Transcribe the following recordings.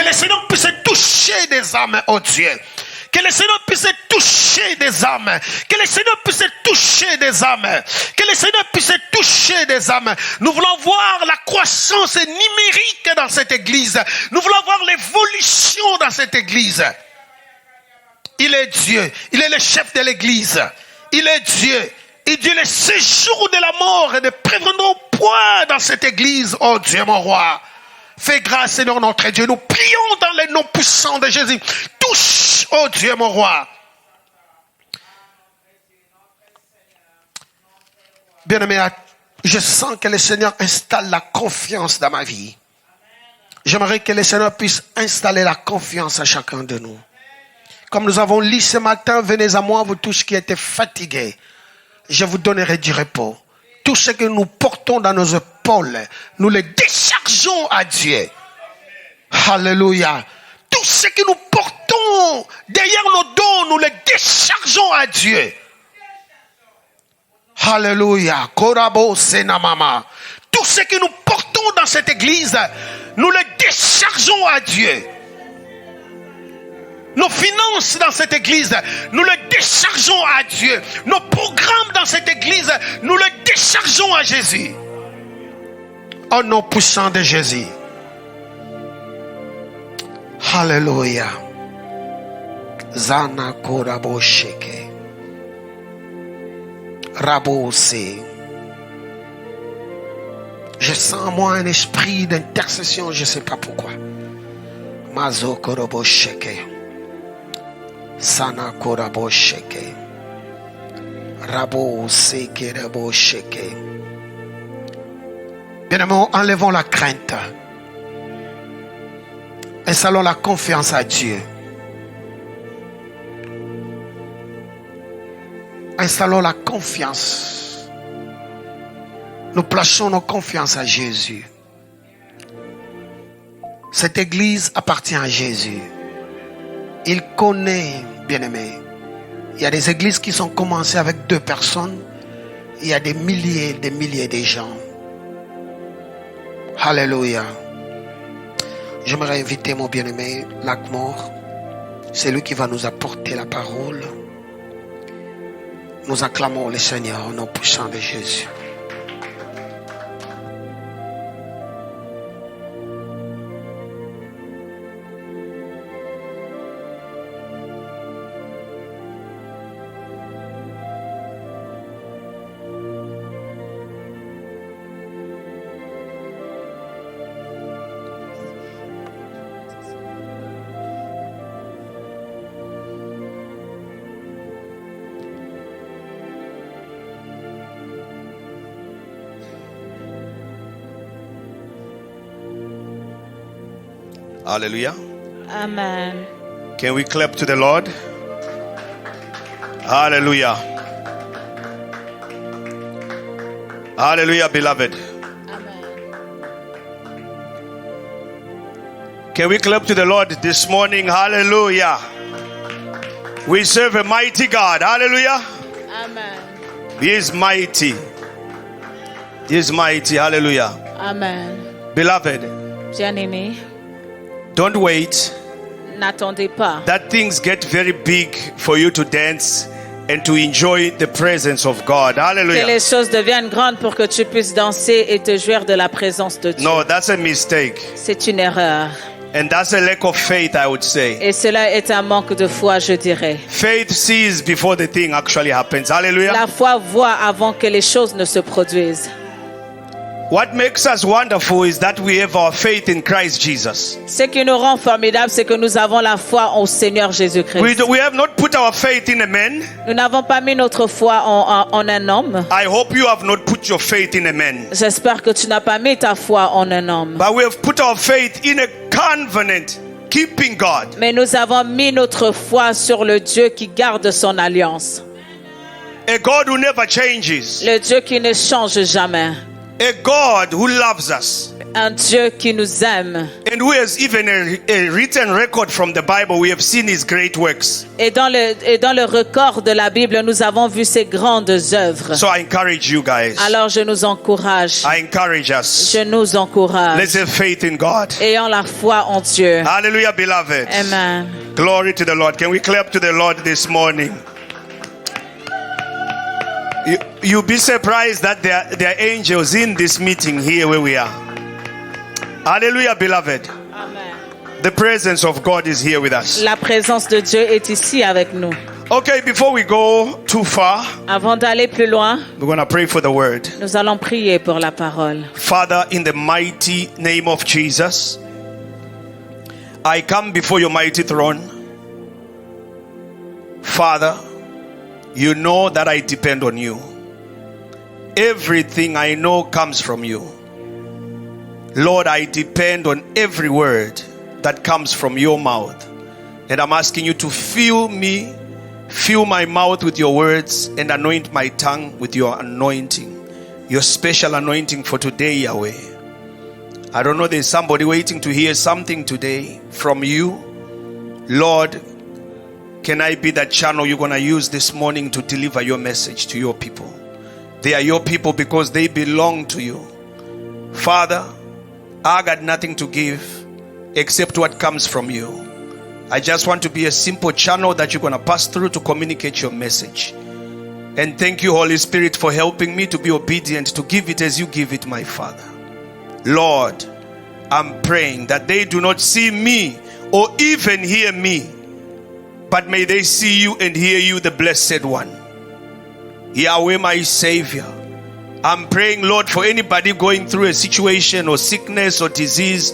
le Seigneur puisse toucher des âmes, oh Dieu. Que le Seigneur puisse toucher des âmes. Que le Seigneur puisse toucher des âmes. Que le Seigneur puisse toucher des âmes. Nous voulons voir la croissance numérique dans cette église. Nous voulons voir l'évolution dans cette église. Il est Dieu. Il est le chef de l'église. Il est Dieu. Il dit le séjour de la mort et ne prévenons point dans cette église, oh Dieu mon roi. Fais grâce, Seigneur notre Dieu. Nous prions dans les noms puissants de Jésus. Touche, oh Dieu mon roi. Bien-aimé, je sens que le Seigneur installe la confiance dans ma vie. J'aimerais que le Seigneur puisse installer la confiance à chacun de nous. Comme nous avons lu ce matin, venez à moi, vous tous qui êtes fatigués. Je vous donnerai du repos. Tout ce que nous portons dans nos épaules, nous le déchargeons à Dieu. Alléluia. Tout ce que nous portons derrière nos dos, nous le déchargeons à Dieu. Alléluia. Korabo senamama. Tout ce que nous portons dans cette église, nous le déchargeons à Dieu. Nos finances dans cette église, nous les déchargeons à Dieu. Nos programmes dans cette église, nous les déchargeons à Jésus. Au nom puissant de Jésus. Alléluia. Zana korabo sheke. Rabose. Je sens en moi un esprit d'intercession, je ne sais pas pourquoi. Mazo korabo sheke. Sana korabo sheke. Rabo seke rabo sheke. Bien-aimés, enlevons la crainte. Installons la confiance à Dieu. Installons la confiance. Nous plaçons nos confiances à Jésus. Cette église appartient à Jésus. Il connaît, bien-aimés. Il y a des églises qui sont commencées avec 2 personnes. Il y a des milliers de gens. Alléluia. J'aimerais inviter mon bien-aimé Lacmore. C'est lui qui va nous apporter la parole. Nous acclamons le Seigneur au nom puissant de Jésus. Hallelujah. Amen. Can we clap to the Lord? Hallelujah. Hallelujah, beloved. Amen. Can we clap to the Lord this morning? Hallelujah. We serve a mighty God. Hallelujah. Amen. He is mighty. He is mighty. Hallelujah. Amen. Beloved, Bien-aimé, don't wait n'attendez pas that things get very big for you to dance and to enjoy the presence of God. que Hallelujah. les choses deviennent grandes pour que tu puisses danser et te jouir de la présence de Dieu. No, that's a mistake. C'est une erreur. And that's a lack of faith, I would say. Et cela est un manque de foi, je dirais. Faith sees before the thing actually happens. Hallelujah. La foi voit avant que les choses ne se produisent. What makes us wonderful is that we have our faith in Christ Jesus. Ce qui nous rend formidables, c'est que nous avons la foi au Seigneur Jésus-Christ. We have not put our faith in a man. Nous n'avons pas mis notre foi en un homme. I hope you have not put your faith in a man. J'espère que tu n'as pas mis ta foi en un homme. But we have put our faith in a covenant keeping God. Mais nous avons mis notre foi sur le Dieu qui garde son alliance. A God who never changes. Le Dieu qui ne change jamais. A God who loves us. Un Dieu qui nous aime. and who has even a written record from the Bible. We have seen his great works. Et dans le record de la Bible, nous avons vu ses grandes œuvres. So I encourage you guys. Alors je nous encourage. I encourage us. Je nous encourage. Let's have faith in God. Ayons la foi en Dieu. Hallelujah, beloved. Amen. Glory to the Lord. Can we clap to the Lord this morning? You'll be surprised that there are angels in this meeting here where we are. Hallelujah, beloved. Amen. The presence of God is here with us. La présence de Dieu est ici avec nous. Okay, before we go too far, Avant d'aller plus loin, we're going to pray for the word. nous allons prier pour la parole. Father, in the mighty name of Jesus, I come before your mighty throne. Father, you know that I depend on you. Everything I know comes from you. Lord, I depend on every word that comes from your mouth. And I'm asking you to fill my mouth with your words and anoint my tongue with your anointing. Your special anointing for today, Yahweh. I don't know, there's somebody waiting to hear something today from you. Lord, can I be that channel you're going to use this morning to deliver your message to your people? They are your people because they belong to you. Father, I got nothing to give except what comes from you. I just want to be a simple channel that you're going to pass through to communicate your message. And thank you, Holy Spirit, for helping me to be obedient, to give it as you give it, my Father. Lord, I'm praying that they do not see me or even hear me, but may they see you and hear you, the Blessed One. Yahweh, my Savior. I'm praying, Lord, for anybody going through a situation or sickness or disease,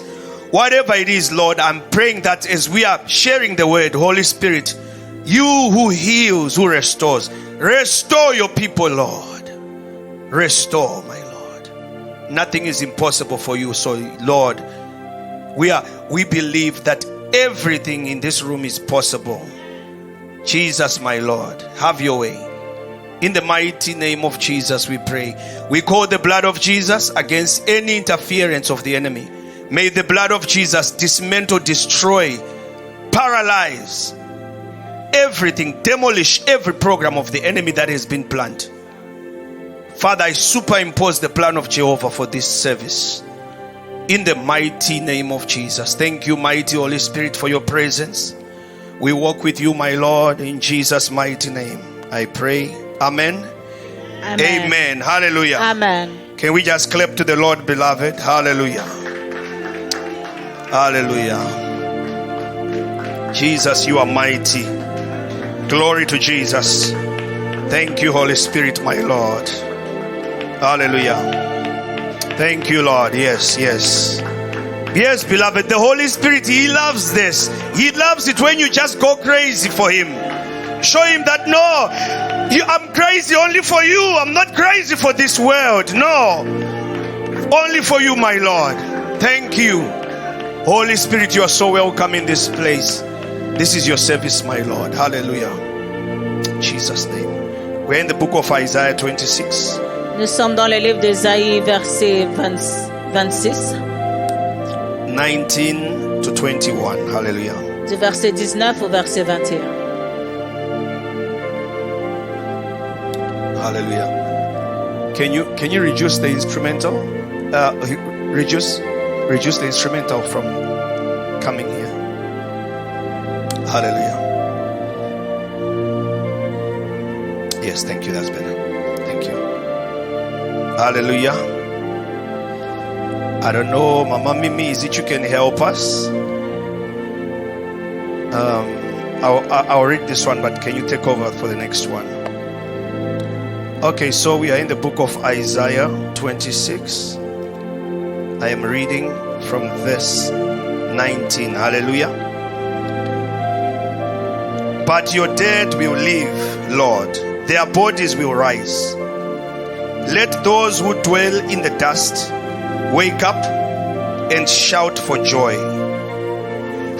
whatever it is, Lord, I'm praying that as we are sharing the word, Holy Spirit, you who heals, who restores, restore your people, Lord. Restore, my Lord. Nothing is impossible for you. So, Lord, we believe that everything in this room is possible. Jesus, my Lord, have your way. In the mighty name of Jesus, we pray. We call the blood of Jesus against any interference of the enemy. May the blood of Jesus dismantle, destroy, paralyze everything, demolish every program of the enemy that has been planned. Father, I superimpose the plan of Jehovah for this service. In the mighty name of Jesus. Thank you, mighty Holy Spirit, for your presence. We walk with you, my Lord, in Jesus' mighty name. I pray. Amen. Amen. Amen. Hallelujah. Amen. Can we just clap to the Lord, beloved? Hallelujah. Hallelujah. Jesus, you are mighty. Glory to Jesus. Thank you, Holy Spirit, my Lord. Hallelujah. Thank you, Lord. Yes, yes. Yes, beloved, the Holy Spirit, He loves this. He loves it when you just go crazy for Him. Show Him that, no, I'm crazy only for you. I'm not crazy for this world. No. Only for you, my Lord. Thank you. Holy Spirit, you are so welcome in this place. This is your service, my Lord. Hallelujah. In Jesus' name. We're in the book of Isaiah 26. Nous sommes dans le livre d'Ésaïe, verset 26, 19 to 21. Hallelujah. du verset 19 au verset 21. Hallelujah. Can you reduce the instrumental? Reduce the instrumental from coming here. Hallelujah. Yes, thank you. That's better. Thank you. Hallelujah. I don't know, Mama Mimi, is it you can help us? I'll read this one, but can you take over for the next one? Okay, so we are in the book of Isaiah 26. I am reading from verse 19. Hallelujah. But your dead will live, Lord. Their bodies will rise. Let those who dwell in the dust wake up and shout for joy.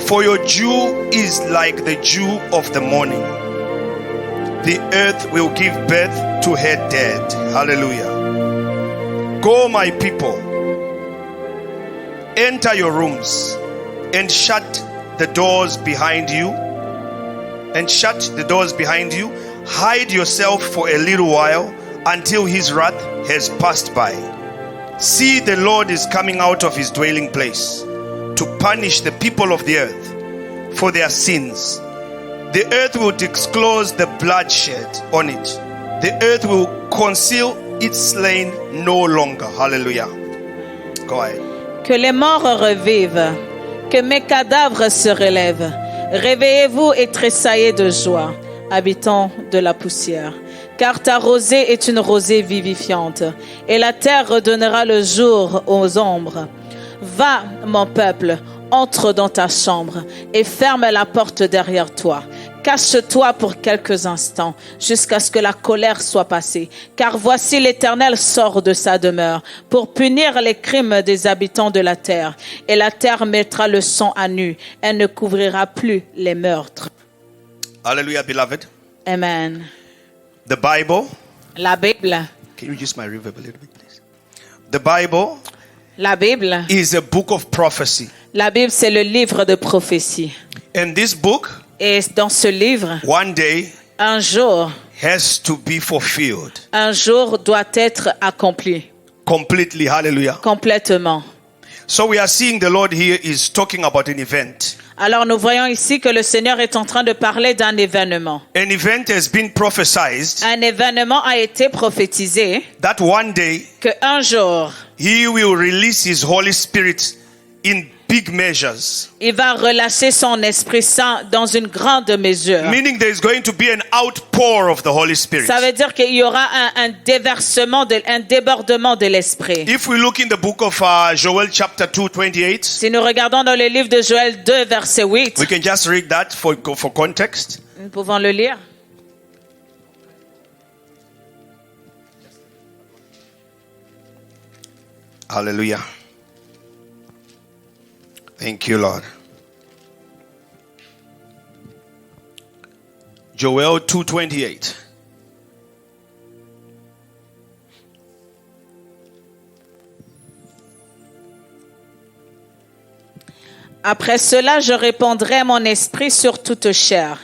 For your dew is like the dew of the morning. The earth will give birth to her dead. Hallelujah. Go, my people. enter your rooms and shut the doors behind you. And shut the doors behind you. Hide yourself for a little while until his wrath has passed by. See, the Lord is coming out of his dwelling place to punish the people of the earth for their sins. The earth will disclose the bloodshed on it. The earth will conceal its slain no longer. Hallelujah. Go ahead. Que les morts revivent, que mes cadavres se relèvent. Réveillez-vous et tressaillez de joie, habitants de la poussière. Car ta rosée est une rosée vivifiante, et la terre redonnera le jour aux ombres. Va, mon peuple, entre dans ta chambre et ferme la porte derrière toi. Cache-toi pour quelques instants jusqu'à ce que la colère soit passée. Car voici l'Éternel sort de sa demeure pour punir les crimes des habitants de la terre. Et la terre mettra le sang à nu. Elle ne couvrira plus les meurtres. Hallelujah, beloved. Amen. The Bible. La Bible. Can you reduce my reverb a little bit, please? The Bible La Bible. is a book of prophecy. La Bible, c'est le livre de prophétie. And this book, Et dans ce livre, one day, un jour doit être accompli. Completely. Hallelujah. Complètement. So we are seeing the Lord here is talking about an event. Alors nous voyons ici que le Seigneur est en train de parler d'un événement. An event has been prophesied. Un événement a été prophétisé. That one day, que un jour, he will release his Holy Spirit in big measures. Il va relâcher son Esprit Saint dans une grande mesure. Meaning there is going to be an outpour of the Holy Spirit. Ça veut dire qu'il y aura un déversement, un débordement de l'Esprit. If we look in the book of Joel chapter 2, 28. Si nous regardons dans le livre de Joël 2, verset 8. We can just read that for context. Nous pouvons le lire. Hallelujah. Thank you, Lord. Joel 2:28. Après cela, je répandrai mon esprit sur toute chair.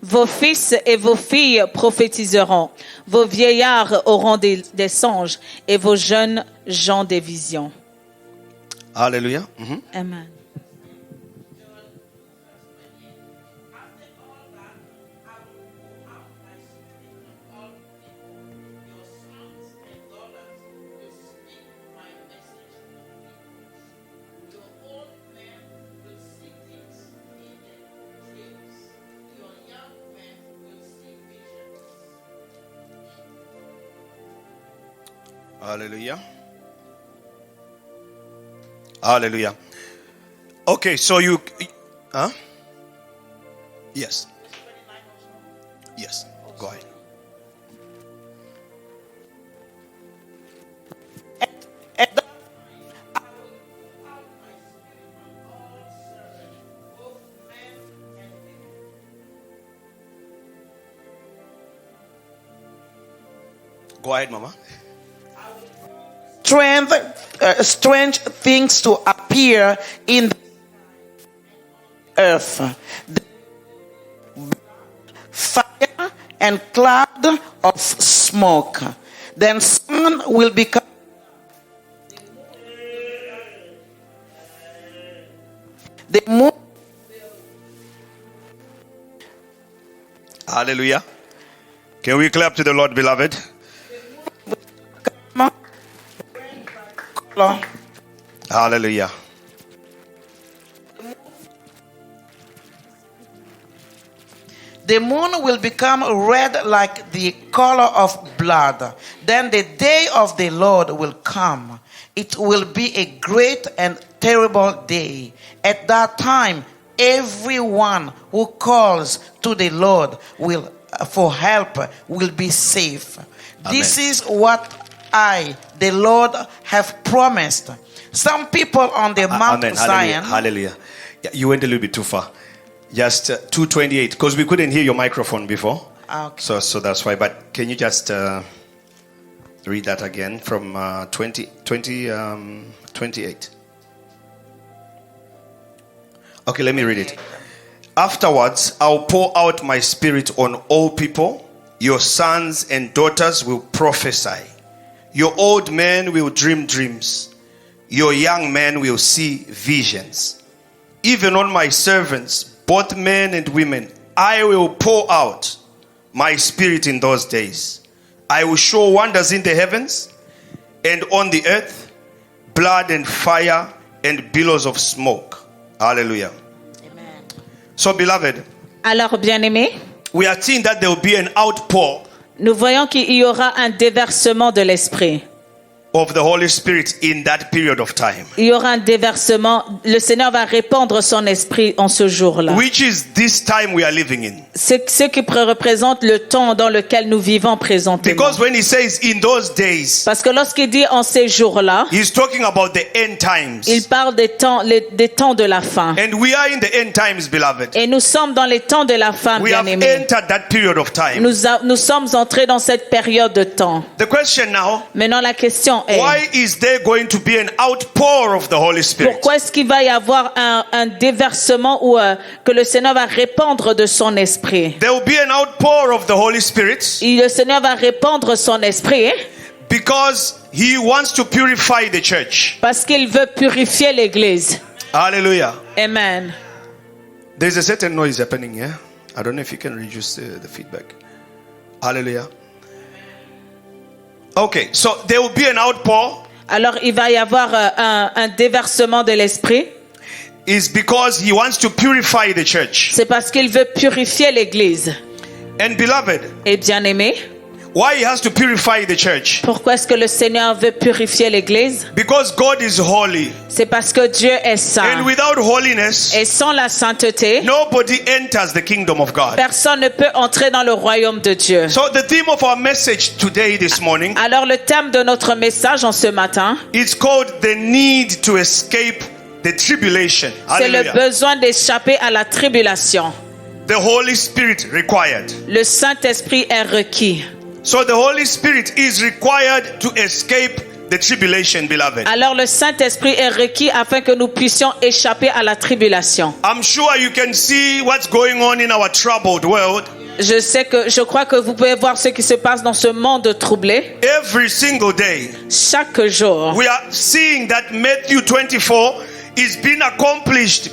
Vos fils et vos filles prophétiseront. Vos vieillards auront des songes et vos jeunes gens des visions. Hallelujah. Amen. Hallelujah. Hallelujah. Okay, so you, Yes. Yes. Go ahead. Go ahead, Mama. Strange things to appear in the earth. Fire and cloud of smoke. Then sun will become the moon. Hallelujah. Can we clap to the Lord, beloved? Hallelujah. The moon will become red like the color of blood. Then the day of the Lord will come. It will be a great and terrible day. At that time, everyone who calls to the Lord for help will be safe. Amen. This is what I, the Lord, have promised. Some people on the Mount Amen. Zion. Hallelujah. Yeah, you went a little bit too far. Just 2:28, because we couldn't hear your microphone before. Okay. So that's why. But can you just read that again from 28? Okay, let me read it. Afterwards, I'll pour out my spirit on all people. Your sons and daughters will prophesy. Your old men will dream dreams. Your young men will see visions. Even on my servants, both men and women, I will pour out my spirit in those days. I will show wonders in the heavens and on the earth, blood and fire and billows of smoke. Hallelujah. Amen. So, beloved, Alors, bien-aimés, we are seeing that there will be an outpour nous voyons qu'il y aura un déversement de l'Esprit. of the Holy Spirit in that period of time, Il y aura un déversement. Le Seigneur va répandre son esprit en ce jour-là. which is this time we are living in. C'est ce qui représente le temps dans lequel nous vivons présentement. Because when he says in those days, Parce que lorsqu'il dit en ces jours-là, he's talking about the end times. il parle des temps de la fin. And we are in the end times, beloved. Et nous sommes dans les temps de la fin, We have bien-aimés. entered that period of time. Nous sommes entrés dans cette période de temps. The question now, Maintenant, la question est, why is there going to be an outpour of the Holy Spirit? pourquoi est-ce qu'il va y avoir un déversement ou que le Seigneur va répandre de son esprit? There will be an outpour of the Holy Spirit Et le Seigneur va répandre son esprit because he wants to purify the church. parce qu'il veut purifier l'Église. Hallelujah. Amen. There's a certain noise happening here. I don't know if you can reduce the feedback. Hallelujah. Okay, so there will be an outpour. Alors, il va y avoir un déversement de l'esprit. Is because he wants to purify the church. C'est parce qu'il veut purifier l'Église. And beloved, Et bien-aimé, why he has to purify the church? pourquoi est-ce que le Seigneur veut purifier l'Église? Because God is holy. C'est parce que Dieu est And saint. without holiness, Et sans la sainteté, nobody enters the kingdom of God. personne ne peut entrer dans le royaume de Dieu. So the theme of our message today, this morning, Alors le thème de notre message en ce matin, it's called the need to escape the tribulation. c'est le Hallelujah. besoin d'échapper à la tribulation. The Holy Spirit required. Le Saint-Esprit est requis. So the Holy Spirit is required to escape the tribulation, beloved. Alors le Saint-Esprit est requis afin que nous puissions échapper à la tribulation. I'm sure you can see what's going on in our troubled world. Je crois que vous pouvez voir ce qui se passe dans ce monde troublé. Every single day, Chaque jour, we are seeing that Matthew 24 is being accomplished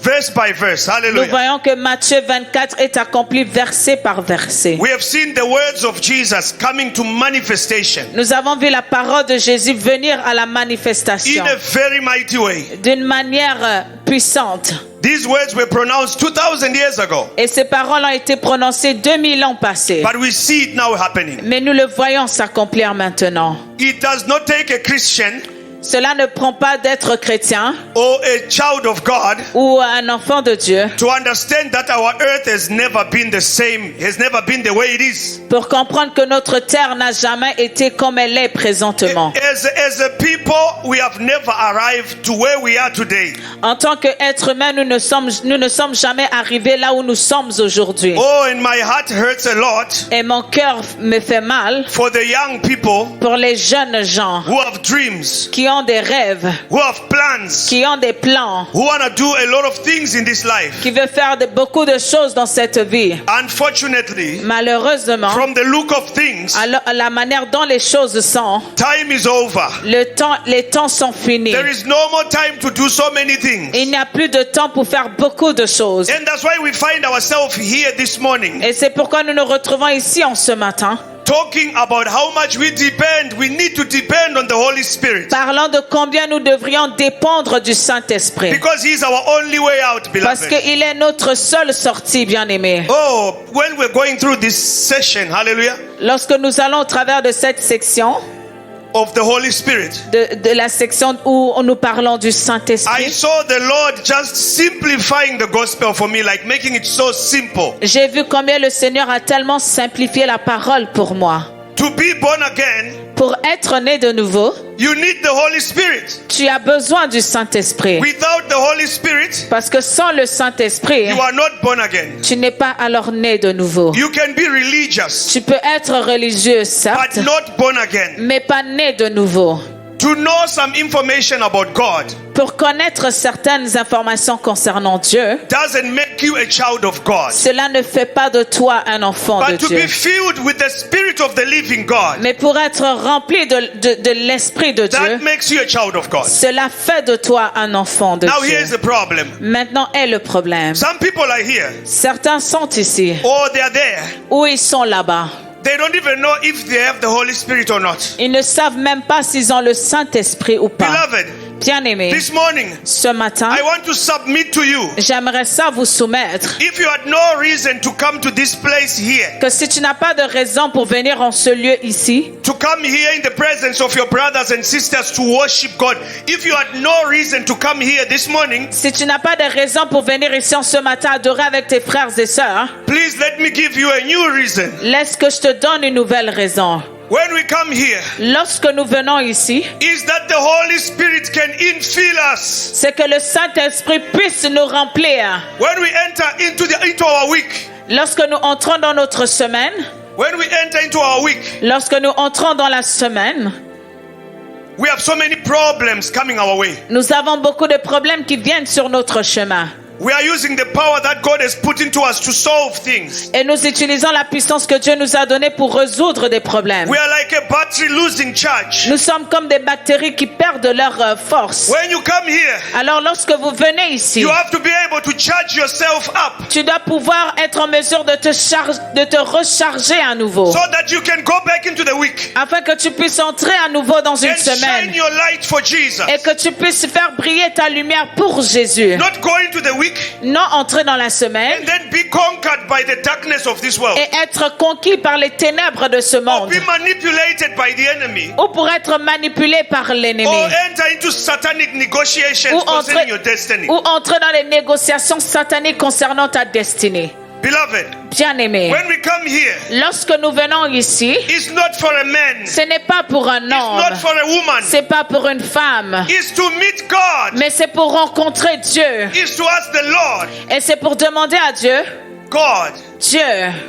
verse by verse. nous Hallelujah. voyons que Matthieu 24 est accompli verset par verset. We have seen the words of Jesus coming to manifestation Nous avons vu la parole de Jésus venir à la in manifestation a very mighty way. d'une manière puissante. These words were pronounced 2000 years ago, Et ces paroles ont été prononcées 2000 ans passés. but we see it now happening. Mais nous le voyons s'accomplir maintenant. It does not take a Christian Cela ne prend pas d'être chrétien or a child of God ou un enfant de Dieu to understand that our earth has never been the same, has never been the way it is. pour comprendre que notre terre n'a jamais été comme elle est présentement. As a people, we have never arrived to where we are today. En tant qu'être humain, nous ne sommes jamais arrivés là où nous sommes aujourd'hui. Oh, and my heart hurts a lot Et mon cœur me fait mal for the young people pour les jeunes gens who have dreams, qui ont des rêves, who have plans, qui ont des plans, who want to do a lot of things in this life. qui veulent faire beaucoup de choses dans cette vie. Unfortunately, Malheureusement, from the look of things, à la manière dont les choses sont, time is over. les temps sont finis. There is no more time to do so many things. Il n'y a plus de temps pour faire beaucoup de choses. And that's why we find ourselves here this morning Et c'est pourquoi nous nous retrouvons ici en ce matin, talking about how much we need to depend on the Holy Spirit. parlant de combien nous devrions dépendre du Saint-Esprit. Because He's our only way out, Parce beloved. qu'il est notre seule sortie, bien-aimé. Oh, when we're going through this session, hallelujah, Lorsque nous allons au travers de cette section, of the Holy Spirit, de la section où nous parlons du I Saint-Esprit, saw the Lord just simplifying the gospel for me, like making it so simple. j'ai vu combien le Seigneur a tellement simplifié la parole pour moi. To be born again, Pour être né de nouveau, you need the Holy Spirit. tu as besoin du Saint-Esprit. Without the Holy Spirit, Parce que sans le Saint-Esprit, you are not born again. tu n'es pas alors né de nouveau. You can be religious, Tu peux être religieux, certes, but not born again. mais pas né de nouveau. To know some information about God Pour connaître certaines informations concernant Dieu, doesn't make you a child of God. cela ne fait pas de toi un enfant de But to Dieu. be filled with the Spirit of the living God, Mais pour être rempli de l'Esprit de that Dieu, makes you a child of God. cela fait de toi un enfant de Now Dieu. here's the problem. Maintenant est le problème. Some people are here, Certains sont ici, or they are there. ou ils sont là-bas. They don't even know if they have the Holy Spirit or not. Ils ne savent même pas s'ils ont le Saint-Esprit ou pas. Beloved, Bien-aimés, this morning, ce matin, I want to submit to you. j'aimerais ça vous soumettre If you had no reason to come to this place here, que si tu n'as pas de raison pour venir en ce lieu ici, to come here in the presence of your brothers and sisters to worship God, if you had no reason to come here this morning, si tu n'as pas de raison pour venir ici en ce matin adorer avec tes frères et sœurs, please let me give you a new reason. laisse que je te donne une nouvelle raison. When we come here, Lorsque nous venons ici, is that the Holy Spirit can infill us. c'est que le Saint-Esprit puisse nous remplir. When we enter into our week, Lorsque nous entrons dans notre semaine, when we enter into our week, lorsque nous entrons dans la semaine, we have so many problems coming our way. nous avons beaucoup de problèmes qui viennent sur notre chemin. We are using the power that God has put into us to solve things. Et nous utilisons la puissance que Dieu nous a donnée pour résoudre des problèmes. We are like a battery losing charge. Nous sommes comme des bactéries qui perdent leur force. When you come here, Alors lorsque vous venez ici, you have to be able to charge yourself up tu dois pouvoir être en mesure de te recharger à nouveau, so that you can go back into the week afin que tu puisses entrer à nouveau dans une and shine semaine your light for Jesus. et que tu puisses faire briller ta lumière pour Jésus. Not go into the week Non entrer dans la semaine and then be conquered by the darkness of this world, et être conquis par les ténèbres de ce or monde, be manipulated by the enemy, ou pour être manipulé par l'ennemi, or enter into satanic negotiations ou concerning your destiny. entrer dans les négociations sataniques concernant ta destinée. Beloved, Bien-aimé, when we come here, lorsque nous venons ici, it's not for a man, ce n'est pas pour un it's not homme, for a woman, c'est pas pour une femme, it's to meet God, mais c'est pour rencontrer Dieu. it's to ask the Lord, Et c'est pour demander à Dieu, God, Dieu,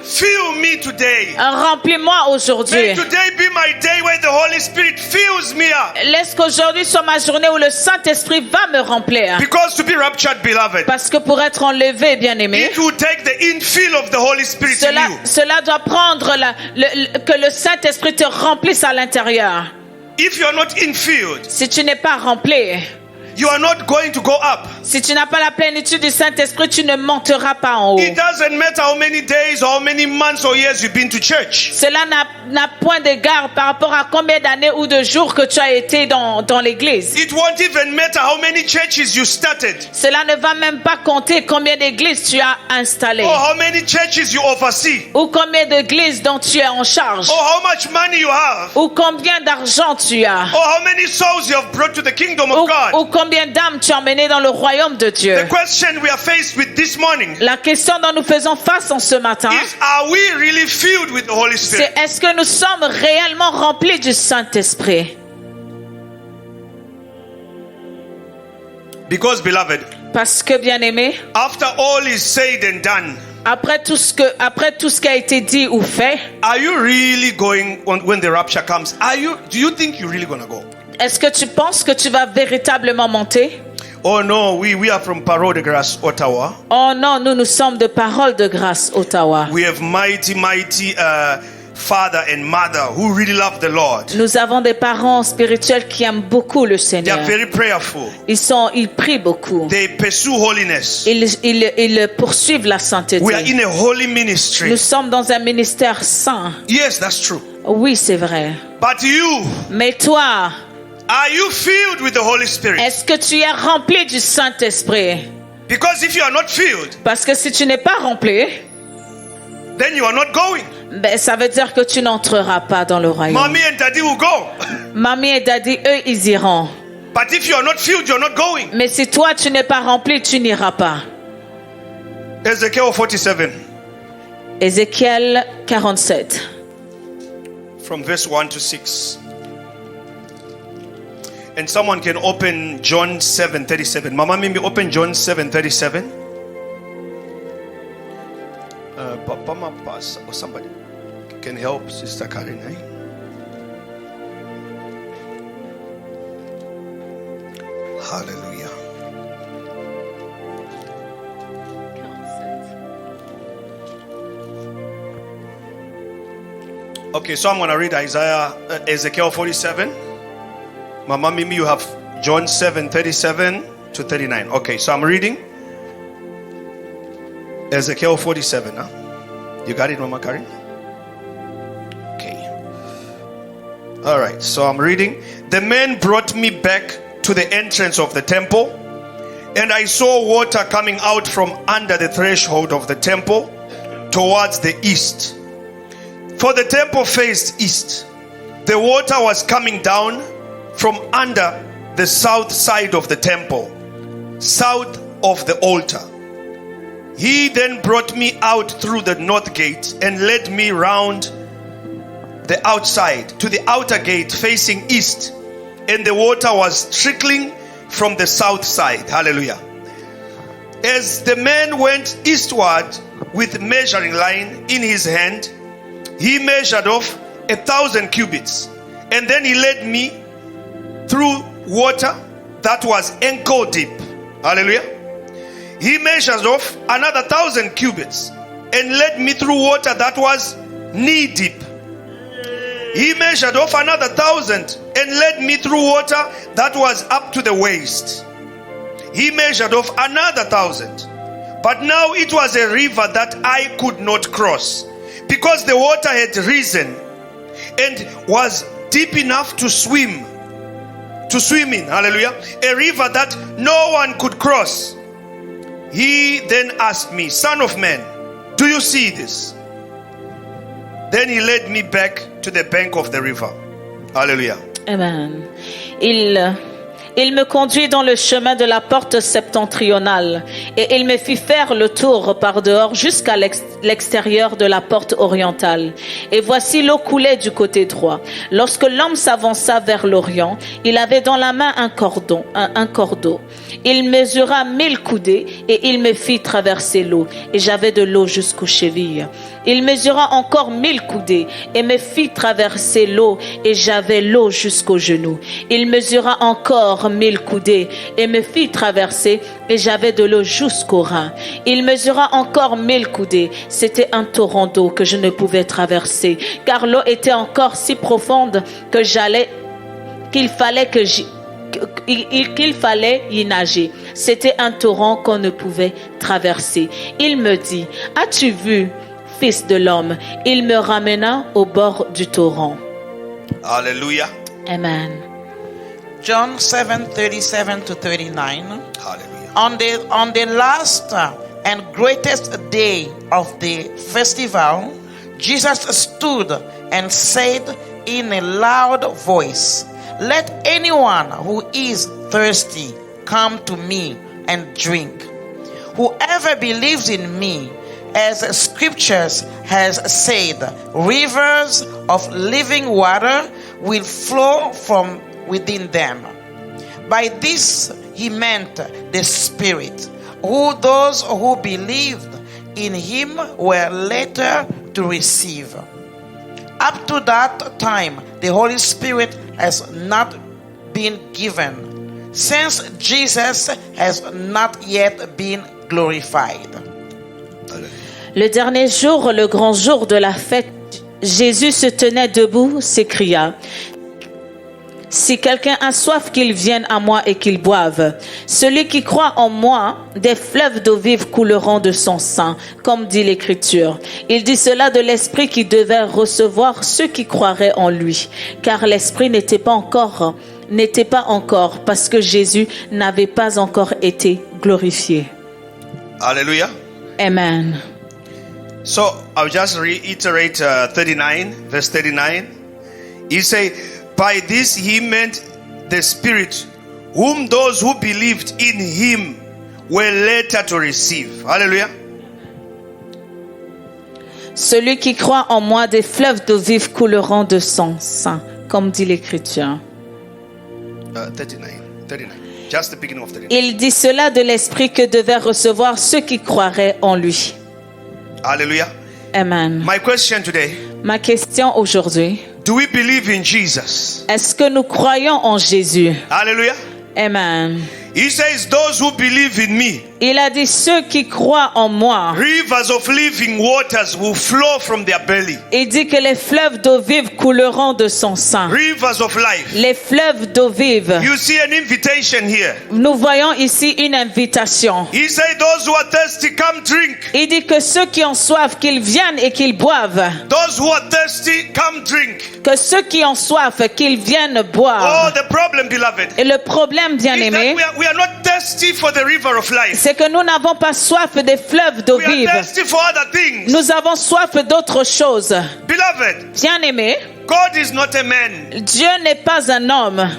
fill me today. remplis-moi May aujourd'hui. today be my day where the Holy Spirit fills me up. Laisse qu'aujourd'hui soit ma journée où le Saint-Esprit va me remplir. Because to be raptured, beloved, Parce que pour être enlevé, bien-aimé, it will take the infill of the Holy Spirit in you. cela doit prendre que le Saint-Esprit te remplisse à l'intérieur. If you are not infilled, Si tu n'es pas rempli, you are not going to go up. si tu n'as pas la plénitude du Saint-Esprit, tu ne monteras pas en haut. It doesn't matter how many days or how many months or years you've been to church. Cela n'a point d'égard par rapport à combien d'années ou de jours que tu as été dans l'église. It won't even matter how many churches you started Cela ne va même pas compter combien d'églises tu as installées or how many churches you oversee ou combien d'églises dont tu es en charge or how much money you have ou combien d'argent tu as or how many souls you have brought to the kingdom of ou God. combien d'âmes tu as emmenées dans le royaume de Dieu. The question we are faced with this morning La question dont nous faisons face en ce matin, is, are we really filled with the Holy Spirit? c'est est-ce que nous sommes réellement remplis du Saint-Esprit? Because, beloved, Parce que, bien-aimé, after all is said and done, après tout ce qui a été dit ou fait, are you really going when the rapture comes? Do you think you're really going to go? est-ce que tu penses que tu vas véritablement monter? Oh no, we are from Parole de Grâce, Ottawa. Oh non, nous sommes de Parole de Grâce, Ottawa. We have mighty father and mother who really love the Lord. Nous avons des parents spirituels qui aiment beaucoup le They Seigneur. are very prayerful. Ils prient beaucoup. They pursue holiness. Ils poursuivent la sainteté. We are in a holy Nous ministry. sommes dans un ministère saint. Yes, that's true. Oui, c'est vrai. But you, Mais toi, are you filled with the Holy Spirit? est-ce que tu es rempli du Saint-Esprit? Because if you are not filled, Parce que si tu n'es pas rempli, then you are not going. ben, ça veut dire que tu n'entreras pas dans le royaume. Mommy and daddy will go. Mamie et daddy, eux, ils iront. But if you are not filled, you're not going. Mais si toi, tu n'es pas rempli, tu n'iras pas. Ezekiel 47, Ézéchiel 47. from verse 1 to 6. And someone can open John 7:37. Mama, maybe open John 7:37. Papa, pass or somebody can help Sister Karen. Hallelujah. Okay, so I'm going to read Ezekiel 47. Mama Mimi, you have John 7:37 to 39. Okay, so I'm reading Ezekiel 47. Huh? You got it, Mama Karin? Okay. All right, so I'm reading. The man brought me back to the entrance of the temple, and I saw water coming out from under the threshold of the temple towards the east. For the temple faced east. The water was coming down from under the south side of the temple, south of the altar. He then brought me out through the north gate and led me round the outside to the outer gate facing east, and the water was trickling from the south side. Hallelujah. As the man went eastward with measuring line in his hand, he measured off 1,000 cubits, and then he led me through water that was ankle deep. Hallelujah. He measured off another 1,000 cubits and led me through water that was knee deep. He measured off another 1,000 and led me through water that was up to the waist. He measured off another 1,000, but now it was a river that I could not cross, because the water had risen and was deep enough to swim in. Hallelujah. A river that no one could cross. He then asked me, Son of man, do you see this? Then he led me back to the bank of the river. Hallelujah. Amen. Il me conduit dans le chemin de la porte septentrionale et il me fit faire le tour par dehors jusqu'à l'extérieur de la porte orientale. Et voici l'eau coulait du côté droit. Lorsque l'homme s'avança vers l'orient, il avait dans la main un cordeau. Il mesura 1000 coudées et il me fit traverser l'eau. Et j'avais de l'eau jusqu'aux chevilles. Il mesura encore 1000 coudées et me fit traverser l'eau et j'avais l'eau jusqu'aux genoux. Il mesura encore 1000 coudées et me fit traverser et j'avais de l'eau jusqu'aux reins. Il mesura encore 1000 coudées. C'était un torrent d'eau que je ne pouvais traverser car l'eau était encore si profonde qu'il fallait y nager. C'était un torrent qu'on ne pouvait traverser. Il me dit, as-tu vu, Fils de l'homme? Il me ramena au bord du torrent. Hallelujah. Amen. John 7:37 to 39. Hallelujah. On the last and greatest day of the festival, Jesus stood and said in a loud voice, let anyone who is thirsty come to me and drink. Whoever believes in me, as scriptures has said, rivers of living water will flow from within them. By this he meant the Spirit, who those who believed in him were later to receive. Up to that time, the Holy Spirit has not been given, since Jesus has not yet been glorified. Le dernier jour, le grand jour de la fête, Jésus se tenait debout, s'écria, si quelqu'un a soif, qu'il vienne à moi et qu'il boive. Celui qui croit en moi, des fleuves d'eau vive couleront de son sein, comme dit l'Écriture. Il dit cela de l'Esprit qui devait recevoir ceux qui croiraient en lui, car l'Esprit n'était pas encore, parce que Jésus n'avait pas encore été glorifié. Hallelujah. Amen. So I'll just reiterate 39, verse 39. He say, by this he meant the Spirit, whom those who believed in him were later to receive. Hallelujah. Celui qui croit en moi, des fleuves d'eau vive couleront de son sein, comme dit l'Écriture. 39. Just the beginning of 39. Il dit cela de l'Esprit que devaient recevoir ceux qui croiraient en lui. Hallelujah. Amen. My question today, Ma question aujourd'hui, do we believe in Jesus? est-ce que nous croyons en Jésus? Hallelujah. Amen. He says, those who believe in me, Il a dit, ceux qui croient en moi. rivers of living waters will flow from their belly. Il dit que les fleuves d'eau vive couleront de son sein. Rivers of life. Les fleuves d'eau vive. You see an invitation here. Nous voyons ici une invitation. He said, those who are thirsty, come drink. Il dit que ceux qui ont soif, qu'ils viennent et qu'ils boivent. Those who are thirsty, come drink. Que ceux qui ont soif, qu'ils viennent Oh, boire. the problem, beloved, Et le problème, bien is that aimé, we are not thirsty for the river of life. c'est que nous n'avons pas soif des fleuves d'eau We are vive. thirsty for other things. Nous avons soif d'autre chose. Beloved, Bien aimé, God is not a man. Dieu n'est pas un homme.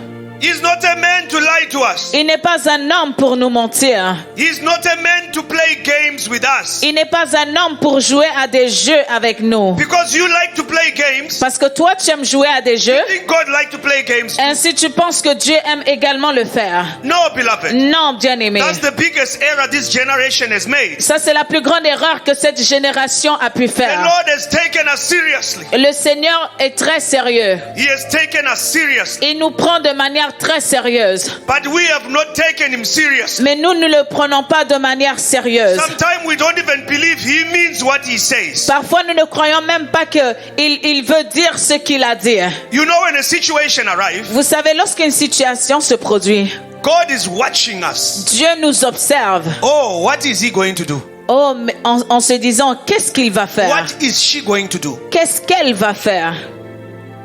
He's not a man to lie to us. Il n'est pas un homme pour nous mentir. He's not a man to play games with us. Il n'est pas un homme pour jouer à des jeux avec nous. Because you like to play games, Parce que toi, tu aimes jouer à des jeux. I think God like to play games. Ainsi, tu penses que Dieu aime également le faire. No, beloved. Non, bien aimé. That's the biggest error this generation has made. Ça, c'est la plus grande erreur que cette génération a pu The faire. Lord has taken us seriously. Le Seigneur est très sérieux. He has taken us seriously. Il nous prend de manière très sérieuse. But we have not taken him seriously. Mais nous ne le prenons pas de manière sérieuse. Sometimes we don't even believe he means what he says. Parfois, nous ne croyons même pas qu'il veut dire ce qu'il a dit. You know, when a situation arrives, Vous savez, lorsqu'une situation se produit, God is watching us. Dieu nous observe. Oh, what is he going to do? Oh, mais en se disant, qu'est-ce qu'il va faire? What is she going to do? Qu'est-ce qu'elle va faire?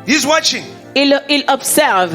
He's watching. Il observe.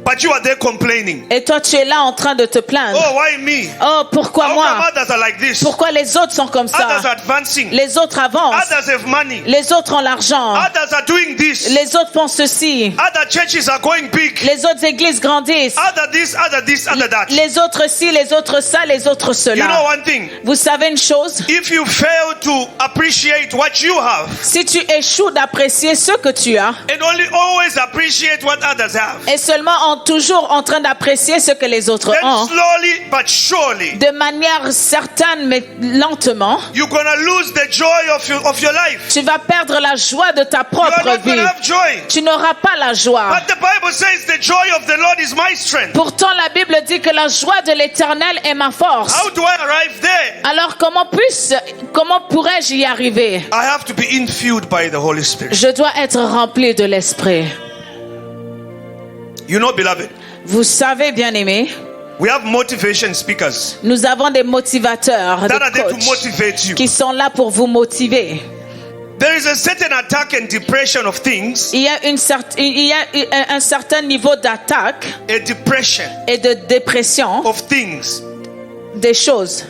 But you are there complaining. Et toi, tu es là en train de te plaindre. Oh, why me? Oh, pourquoi How moi? come others are like this? Pourquoi les autres sont comme Others ça? are advancing. Les autres avancent. Others have money. Les autres ont l'argent. Others are doing this. Les autres font ceci. Other churches are going big. Les autres églises grandissent. Other this, other this, other that. Les autres ci, les autres ça, les autres You know cela. one thing? Vous savez une chose? If you fail to appreciate what you have Si tu échoues d'apprécier ce que tu as, and only always appreciate what others have, et seulement toujours en train d'apprécier ce que les autres then ont, slowly but surely de manière certaine mais lentement, you're gonna lose the joy of your life. tu vas perdre la joie de ta You are propre not vie. gonna have joy. Tu n'auras pas la joie. But the Bible says the joy of the Lord is my strength. Pourtant, la Bible dit que la joie de l'Éternel est ma force. How do I arrive there? Alors, comment pourrais-je y arriver? I have to be infilled by the Holy Spirit. Je dois être rempli de l'Esprit. You know, beloved, Vous savez, bien-aimés, we have motivation speakers nous avons des motivateurs, that are des there to coachs motivate you. qui sont là pour vous motiver. There is a certain attack and depression of things, Il y a un certain niveau d'attaque a depression et de dépression of things des choses.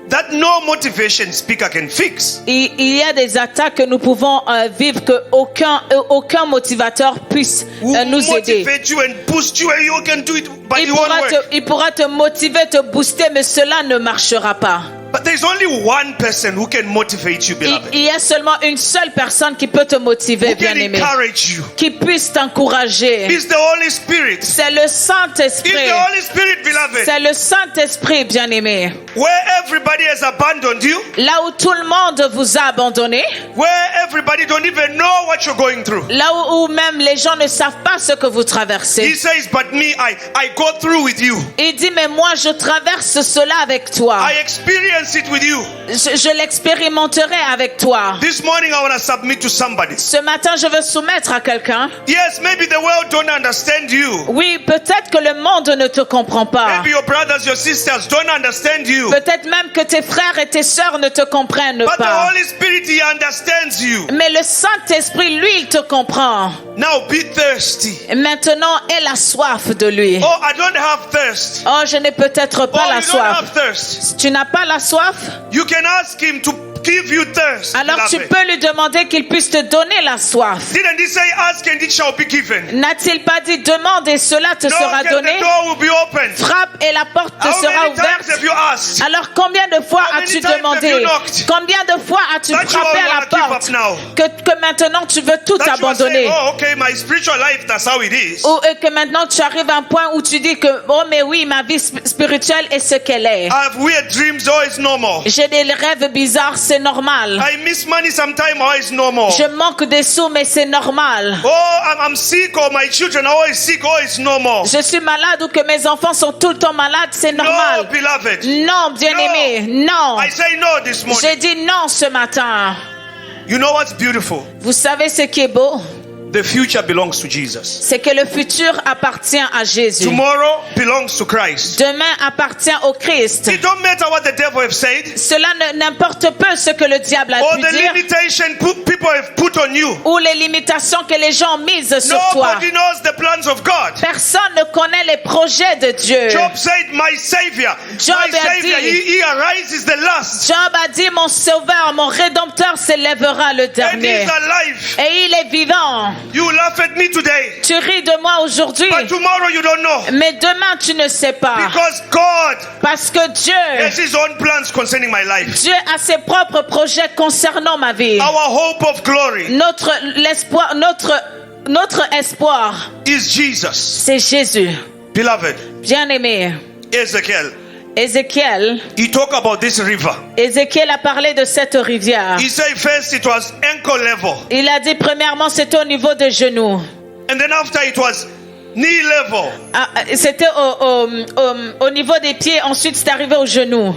that no motivation speaker can fix. Il y a des attaques que nous pouvons vivre que aucun motivateur puisse Who nous aider. motivate you and boost you and you can do it by your own work. Il pourra te motiver, te booster, mais cela ne marchera pas. But there's only one person who can motivate you, beloved. Il y a seulement une seule personne qui peut te motiver, Who can bien-aimé, encourage you. qui puisse t'encourager. It's the Holy Spirit. C'est le It's Saint-Esprit. the Holy Spirit, beloved. C'est le Saint-Esprit, bien-aimé. Where everybody has abandoned you, Là où tout le monde vous a abandonné, where everybody don't even know what you're going through. là où même les gens ne savent pas ce que vous He traversez. says, but me, I go through with you. Il dit, mais moi je traverse cela avec toi. I experience it with you. Je l'expérimenterai avec toi. This morning I want to submit to somebody. Ce matin, je veux soumettre à quelqu'un. Yes, maybe the world don't understand you. Oui, peut-être que le monde ne te comprend pas. Maybe your brothers, your sisters don't understand you. Peut-être même que tes frères et tes sœurs ne te comprennent But the pas. Holy Spirit, He understands you. Mais le Saint-Esprit, lui, il te comprend. Now be thirsty. Maintenant, aie la soif de lui. Oh, I don't have thirst. Oh, je n'ai peut-être Oh, pas la you don't soif. have thirst. Tu n'as pas la soif? You can ask Him to give you thirst. Alors tu beloved. peux lui demander qu'il puisse te donner la soif. Didn't He say, ask and it shall be given? N'a-t-il pas dit demande et cela te sera Knock and donné? the door will be opened. Frappe et la porte te How sera many times ouverte. have you asked? Alors combien de fois How many as-tu times have demandé? you knocked? Combien de fois as-tu That you frappé all à la wanna give porte? up now. Que maintenant tu veux tout That you are saying, abandonner. oh, okay, my spiritual life, that's how it is. Ou que maintenant tu arrives à un point où tu dis que oh mais oui, ma vie spirituelle est ce qu'elle est. I have weird dreams, oh, it's normal. J'ai des rêves bizarres, c'est normal. I miss money sometime, oh, it's normal. Je manque des sous, mais c'est normal. Oh, I'm sick, or my children are always sick, oh, it's normal. Je suis malade ou que mes enfants sont tout le temps malades, c'est No, normal. beloved. Non, bien-aimé, non. I say no this morning. J'ai dit non ce matin. You know what's beautiful? Vous savez ce qui est beau? The future belongs to Jesus. C'est que le futur appartient à Jésus. Tomorrow belongs to Christ. Demain appartient au Christ. It don't matter what the devil have said, Cela n'importe peu ce que le diable a or pu the dire limitation people have put on you. ou les limitations que les gens ont mises sur toi. Nobody knows the plans of God. Personne ne connaît les projets de Dieu. Job said, my Savior, Job my a Savior, dit- he arises the last. Job a dit, mon sauveur, mon rédempteur s'élèvera le And dernier. he's alive. Et il est vivant. You laugh at me today, Tu ris de moi aujourd'hui, but tomorrow you don't know. mais demain tu ne sais pas. Because God Parce que Dieu, has his own plans concerning my life. Dieu a ses propres projets concernant ma vie. Our hope of glory Notre espoir, is Jesus. c'est Jésus. Beloved, Bien-aimé, Ezekiel, he talked about this river. Ézéchiel a parlé de cette rivière. He said first it was ankle level, Il a dit premièrement c'était au niveau des genoux. and then after it was knee level. C'était au niveau des pieds, ensuite c'est arrivé aux genoux.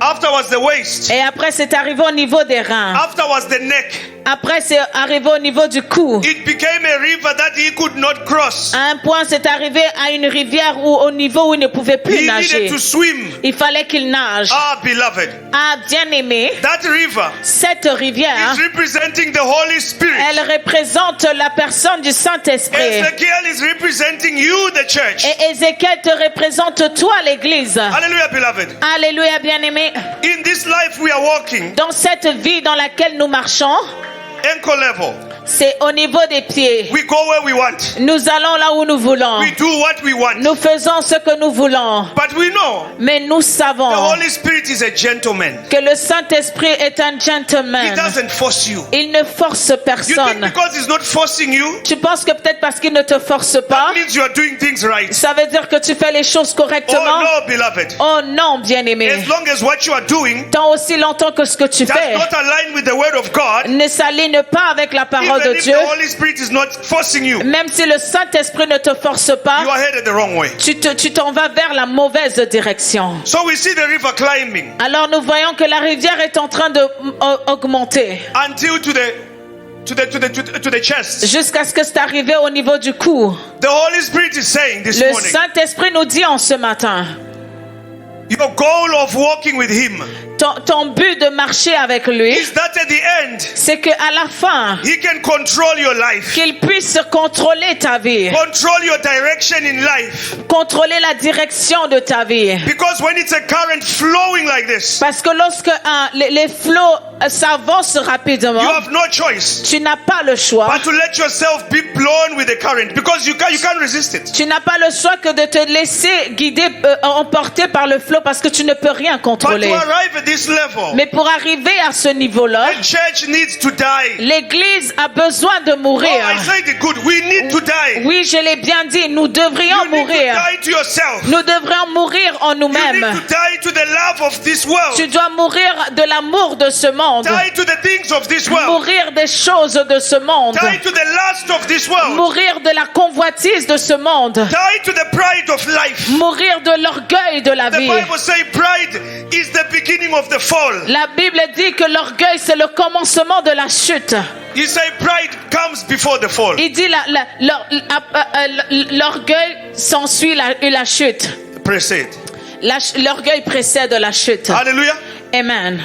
After was the waist. Et après c'est arrivé au niveau des reins. After was the neck. Après c'est arrivé au niveau du cou. It became a river that he could not cross. À un point c'est arrivé à une rivière où au niveau où il ne pouvait plus He nager. needed to swim. Il fallait qu'il nage. Ah, beloved, Ah, bien-aimé, that river cette rivière, is representing the Holy Spirit. elle représente la personne du Saint-Esprit. Ezekiel is representing you, the church. Et Ézéchiel te représente toi, l'Église. Hallelujah, beloved. Alléluia, bien-aimé. In this life we are walking, Dans cette vie dans laquelle nous marchons, ankle level. c'est au niveau des pieds. We go where we want. Nous allons là où nous voulons. We do what we want. Nous faisons ce que nous voulons. But we know Mais nous the savons Holy Spirit is a gentleman. que le Saint-Esprit est un He gentleman. doesn't force you. Il ne force You think personne. because he's not forcing you, Tu penses que peut-être parce qu'il ne te force pas, that means you are doing things right. ça veut dire que tu fais les choses Oh correctement? no, beloved. Oh non, bien-aimé. As long as what you are doing Tant aussi longtemps que ce que tu does fais not align with the word of God, ne s'aligne pas avec la parole even de if Dieu, the Holy Spirit is not forcing you, même si le Saint-Esprit ne te force pas, you are headed the wrong way. tu t'en vas vers la mauvaise direction. So we see the river climbing Alors nous voyons que la rivière est en train d'augmenter until to the chest. jusqu'à ce que c'est arrivé au niveau du cou. The Holy Spirit is saying this Le morning, Saint-Esprit nous dit en ce matin, your goal of walking with Him ton but de marcher avec lui, is that at the end, c'est qu'à la fin, He can control your life, qu'il puisse contrôler ta vie, control your direction in life. contrôler la direction de ta vie. Because when it's a current flowing like this, Parce que lorsque les flots s'avancent rapidement, you have no choice tu n'as pas le choix. but to let yourself be blown with the current, because you can't resist it. Tu n'as pas le choix que de te laisser guider, emporter par le flot parce que tu ne peux rien But contrôler. to arrive at this level, Mais pour arriver à ce niveau-là, the church needs to die. l'Église a besoin de Oh, mourir. I said it good. We need to die. Oui, je l'ai bien dit, nous devrions You need to mourir. die to yourself. Nous devrions mourir en You need nous-mêmes. to die to the love of this world. Tu dois mourir de l'amour de ce monde. Die to the things of this world. Mourir des choses de ce monde. Die to the lust of this world. Mourir de la convoitise de ce monde. Die to the pride of life. Mourir de l'orgueil de la The vie. Bible says pride is the beginning of the fall. La Bible dit que l'orgueil, c'est le commencement de la chute. He said pride comes before the fall. Il dit l'orgueil s'ensuit la chute. Precede. L'orgueil précède la chute. Hallelujah. Amen.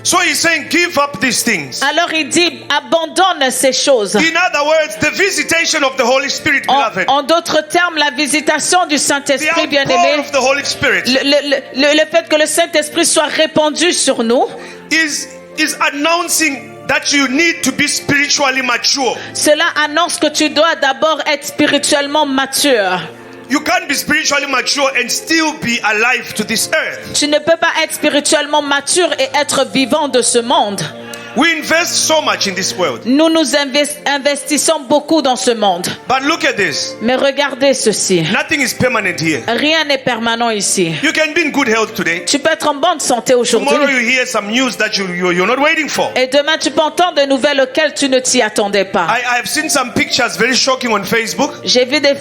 So he's saying give up these things. Alors il dit, abandonne ces choses. In other words, the visitation of the Holy Spirit, beloved. En d'autres termes, la visitation du The Saint-Esprit, outpour bien-aimé, of the Holy Spirit le fait que le Saint-Esprit soit répandu sur nous, is announcing that you need to be spiritually mature. cela annonce que tu dois d'abord être spirituellement mature. You can't be spiritually mature and still be alive to this earth. Tu ne peux pas être spirituellement mature et être vivant de ce monde. We invest so much in this world. Nous nous investissons beaucoup dans ce monde. But look at this. Mais regardez ceci. Nothing is permanent here. Rien n'est permanent ici. You can be in good health today. Tu peux être en bonne santé aujourd'hui. Tomorrow you hear some news that you're not waiting for. Et demain, tu peux entendre des nouvelles auxquelles tu ne t'y attendais pas. I have seen some pictures very shocking on Facebook. J'ai vu des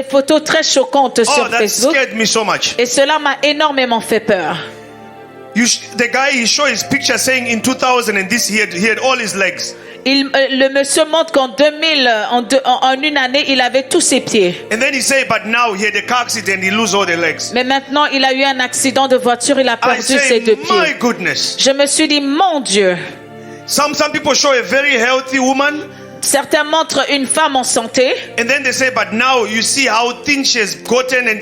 photos très choquantes Oh, sur that Facebook. scared me so much. Et cela m'a énormément fait peur. The guy, he showed his picture saying in 2000 and this he had all his legs. Le monsieur montre qu'en 2000, en une année, il avait tous ses pieds. And then he said, but now he had a car accident, he lose all the legs. Mais maintenant, il a eu un accident de voiture, il a I perdu ses say, deux my pieds. goodness. Je me suis dit, mon Dieu. Some people show a very healthy woman. Certains montrent une femme en santé. And then they say, but now you see how thin she has gotten and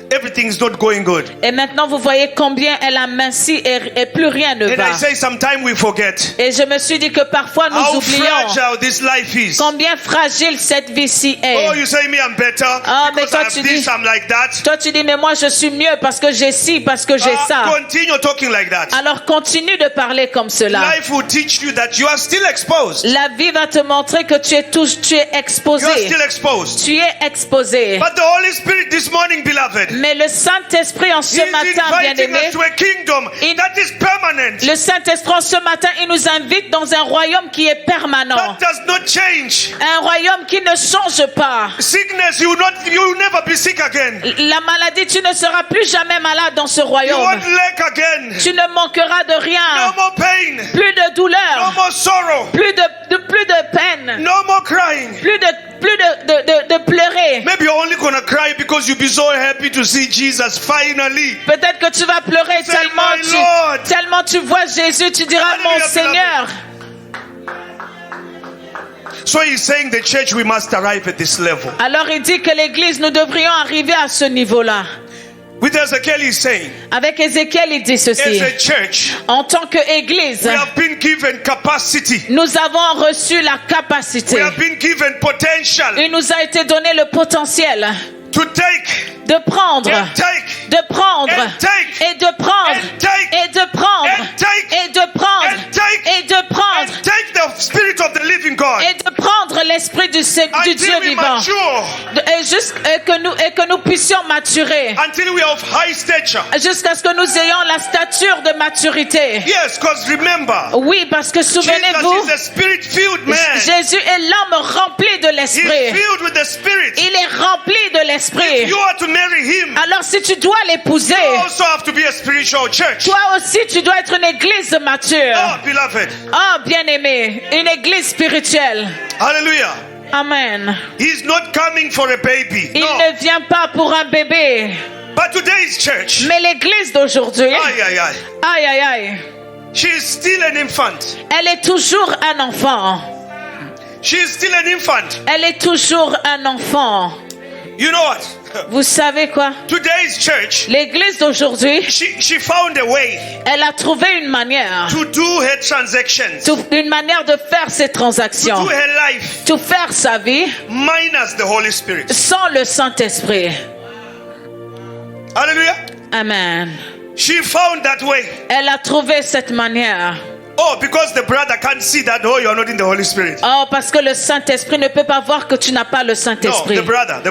everything's not going good. Et maintenant, vous voyez combien elle a minci et plus rien ne And va. I say, sometimes we forget Et je me suis dit que parfois nous how oublions fragile this life is. combien fragile cette vie-ci est. Oh, you say me I'm better Ah, mais because toi, I have tu this, dis- I'm like that. Toi, tu dis, mais moi, je suis mieux parce que j'ai ci, parce que j'ai ça. Continue talking like that. Alors, continue de parler comme cela. Life will teach you that you are still exposed. La vie va te montrer que tu es You are exposé. still exposed. Tu es exposé. But the Holy Spirit this morning, beloved, Mais le Saint-Esprit en He ce is matin, inviting bien-aimé, us to a kingdom that is permanent. le Saint-Esprit en ce matin, il nous invite dans un royaume qui est permanent. That does not change. Un royaume qui ne change pas. Sickness, you will never be sick again. La maladie, tu ne seras plus jamais malade dans ce You royaume. won't lack again. Tu ne manqueras de No rien. more pain. Plus de No douleur. more sorrow. Plus de peine. No more crying. Plus de pleurer. Maybe you're only gonna cry because you'll be so happy to see Jesus finally. Peut-être que tu vas pleurer Say, "My Lord." tellement tu vois Jésus, tu diras, Hallelujah, mon Seigneur. So he's saying the church, we must arrive at this level. Alors il dit que l'église, nous devrions arriver à ce niveau-là. With Ezekiel, he's saying, Avec Ézéchiel, il dit as ceci. a church, En tant qu'église, we have been given capacity. nous avons reçu la We capacité. have been given potential Il nous a été donné le potentiel to take de prendre, and take de prendre, and take et de prendre, and take et de prendre, and take et de prendre, and take et de prendre, and take the Spirit of the living God et de prendre l'esprit du Dieu until we vivant. mature, Et que nous puissions maturer. until we are of high stature. Jusqu'à ce que nous ayons la stature de maturité. Yes, because remember, Oui, parce que Jesus souvenez-vous, is a spirit-filled man. Jésus est l'homme rempli de He's l'esprit. filled with the Spirit. Il est rempli de If l'esprit. you are to marry him, Alors si tu dois l'épouser, you also have to be a spiritual church. toi aussi tu dois être une église mature. Oh, beloved. Oh, bien-aimé, une église spirituelle. Hallelujah. Amen. He's not coming for a baby. Il No. ne vient pas pour un bébé. But today's church, Mais l'église d'aujourd'hui, aïe, aïe, aïe, aïe, aïe, aïe, she is still an infant. elle est toujours un enfant. She is still an infant. Elle est toujours un enfant. You know what? Vous savez quoi? Today's church, L'église d'aujourd'hui, she found a way elle a trouvé une manière, to do her transactions, une manière de faire ses to transactions, do her life, de faire sa vie minus the Holy Spirit. sans le Saint-Esprit. Hallelujah. Amen. She found that way. Elle a trouvé cette manière. Oh, because the brother can't see that, oh, you're not in the Holy Spirit. Oh, parce que le Saint-Esprit ne peut pas voir que tu n'as pas le No, Saint-Esprit. the brother,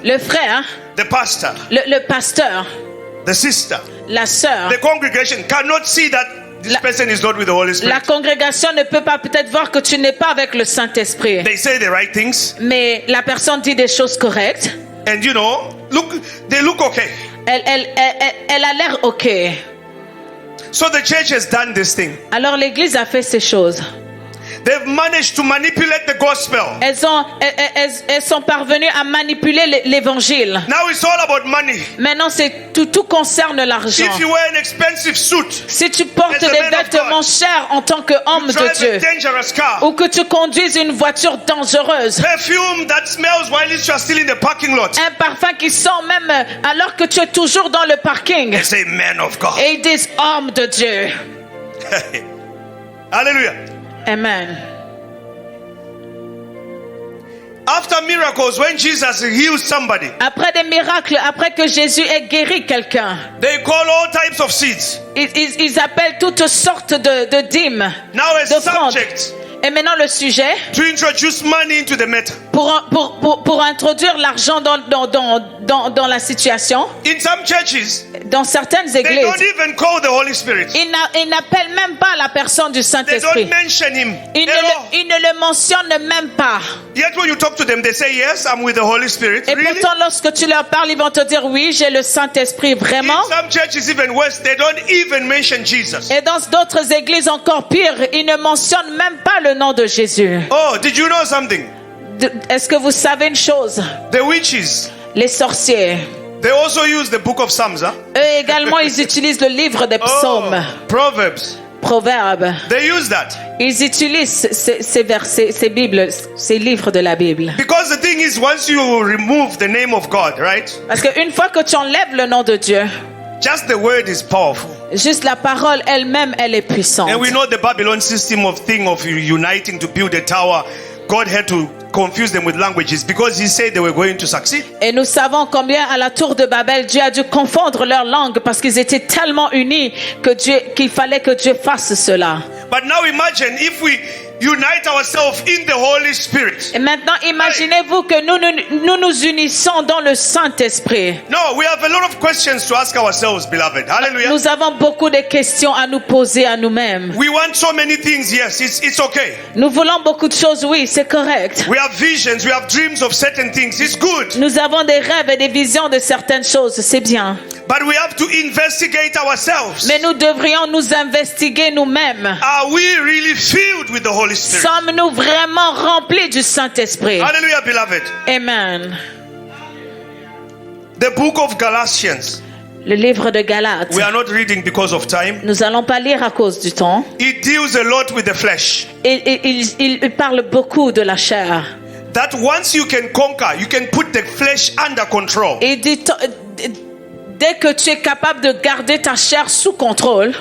Le frère, the pastor, le pasteur, the sister, la sœur, the congregation cannot see that this person is not with the Holy la Spirit. congrégation ne peut pas peut-être voir que tu n'es pas avec le Saint-Esprit. They say the right things, Mais la personne dit des choses correctes. and you know, they look okay. Elle a l'air OK. So the church has done this thing. Alors l'église a fait ces choses. They've managed to manipulate the gospel. Elles sont parvenues à manipuler l'évangile. Now it's all about money. Maintenant, tout concerne l'argent. If you wear an expensive suit, Si tu portes as a des man of vêtements God, chers en tant qu'homme de drive a Dieu, dangerous car, ou que tu conduises une voiture dangereuse, perfume that smells while you are still in the parking lot. un parfum qui sent même alors que tu es toujours dans le parking, They say, man of God. et ils disent homme de Dieu. Hallelujah. Amen. After miracles, when Jesus heals somebody, Après des miracles, après que Jésus ait guéri quelqu'un, they call all types of seeds. ils appellent toutes sortes de dîmes, Now a d'offrandes. subject Et maintenant le sujet, to introduce money into the matter. pour introduire l'argent dans la situation, In some churches, dans certaines they églises, don't even call the Holy Spirit. ils n'appellent même pas la personne du They Saint-Esprit. don't mention him Ils at all. ne le mentionnent même pas. Yet when you talk to them, they say, yes, I'm with the Holy Spirit. Et Really? pourtant, lorsque tu leur parles, ils vont te dire oui, j'ai le Saint-Esprit, vraiment. In some churches, even worse, they don't even mention Jesus. Et dans d'autres églises encore pire, ils ne mentionnent même pas le nom de Jésus. Oh, did you know something? Est-ce que vous savez une chose? The witches, Les sorciers, they also use the book of Psalms. Huh? eux également, ils utilisent le livre des psaumes, Proverbs. proverbes. They use that. Ils utilisent ces versets, ces bibles, ces livres de la Bible. Because the thing is, once you remove the name of God, right? Parce qu'une fois que tu enlèves le nom de Dieu, Just the word is powerful. juste la parole elle-même, elle est puissante. And we know the Babylon system of uniting to build a tower. God had to confuse them with languages because he said they were going to succeed. Et nous savons combien à la tour de Babel, Dieu a dû confondre leurs langues parce qu'ils étaient tellement unis qu'il fallait que Dieu fasse cela. But now imagine if we unite ourselves in the Holy Spirit. Et maintenant, imaginez-vous que nous unissons dans le Saint-Esprit. No, we have a lot of questions to ask ourselves, beloved. Hallelujah. Nous avons beaucoup de questions à nous poser à nous-mêmes. We want so many things. Yes, it's okay. Nous voulons beaucoup de choses, oui, c'est correct. We have visions, we have dreams of certain things. It's good. Nous avons des rêves et des visions de certaines choses, c'est bien. But we have to investigate ourselves. Mais nous devrions nous investiguer nous-mêmes. Are we really filled with the Holy Spirit? Sommes-nous vraiment remplis du Saint-Esprit? Hallelujah, beloved. Amen. The book of Galatians. Le livre de Galates. We are not reading because of time. Nous n'allons pas lire à cause du temps. It deals a lot with the flesh. Il parle beaucoup de la chair. That once you can conquer, you can put the flesh under control. Il dit, dès que tu es capable de garder ta chair sous contrôle,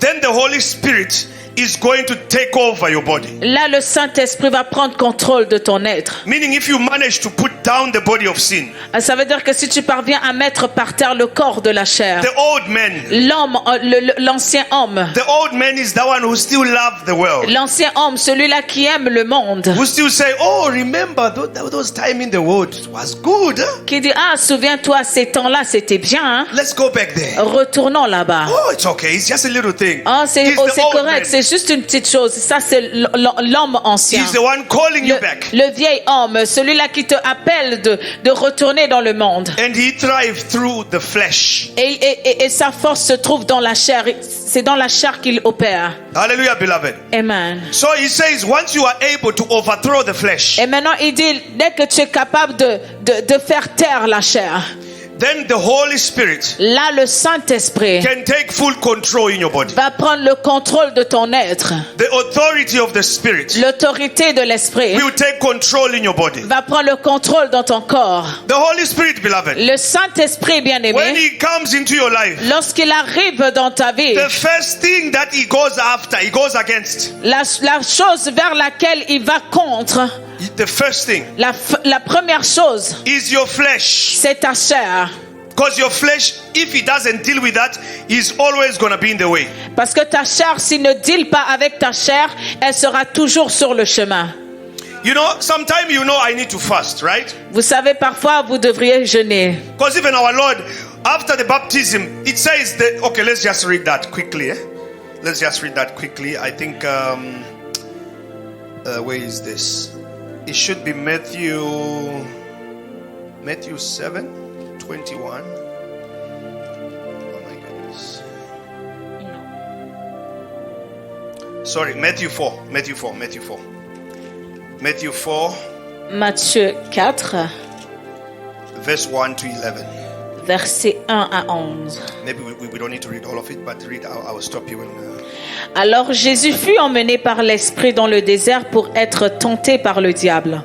Then the Holy Spirit is going to take over your body. là le Saint-Esprit va prendre contrôle de ton être. Meaning if you manage to put down the body of sin, Ça veut dire que si tu parviens à mettre par terre le corps de la chair, the old man, l'ancien homme, the old man is the one who still loves the world. l'ancien homme, celui-là qui aime le monde, Who still say, oh, remember those time in the world was good. Huh? qui dit, ah, souviens-toi, ces temps-là, c'était bien, hein? Let's go back there. Retournons là-bas. Oh, it's okay. It's just a little thing. Ah, c'est He's the old correct, man. c'est juste une petite chose. Ça, c'est l'homme ancien. He's the one calling you back. Le vieil homme, celui-là qui te appelle de retourner dans le monde. And he thrived through the flesh. Et sa force se trouve dans la chair. C'est dans la chair qu'il opère. Hallelujah, beloved. Amen. So he says, once you are able to overthrow the flesh, Et maintenant, il dit, dès que tu es capable de faire taire la chair, then the Holy Spirit là, le Saint-Esprit can take full control in your body. va prendre le contrôle de ton être. The authority of the Spirit L'autorité de l'Esprit will take control in your body. va prendre le contrôle dans ton corps. The Holy Spirit, beloved, Le Saint-Esprit, when bien-aimé, he comes into your life, lorsqu'il arrive dans ta vie, the first thing that he goes after, he goes against, la chose vers laquelle il va contre, the first thing la première chose, is your flesh. c'est ta chair. Because your flesh, if he doesn't deal with that, is always going to be in the way. Parce que ta chair, s'il ne deal pas avec ta chair, elle sera toujours sur le chemin. You know, sometimes you know I need to fast, right? Vous savez, parfois, vous devriez jeûner. Because even our Lord, after the baptism, it says that, okay, let's just read that quickly. Let's just read that quickly. I think, where is this? It should be Matthew 7:21. Oh my goodness. Sorry, Matthew 4. Matthew 4. Matthieu 4, Verse 1 to 11. versets 1 à 11. Maybe we don't need to read all of it, but read. I will stop you when. Alors Jésus fut emmené par l'Esprit dans le désert pour être tenté par le diable.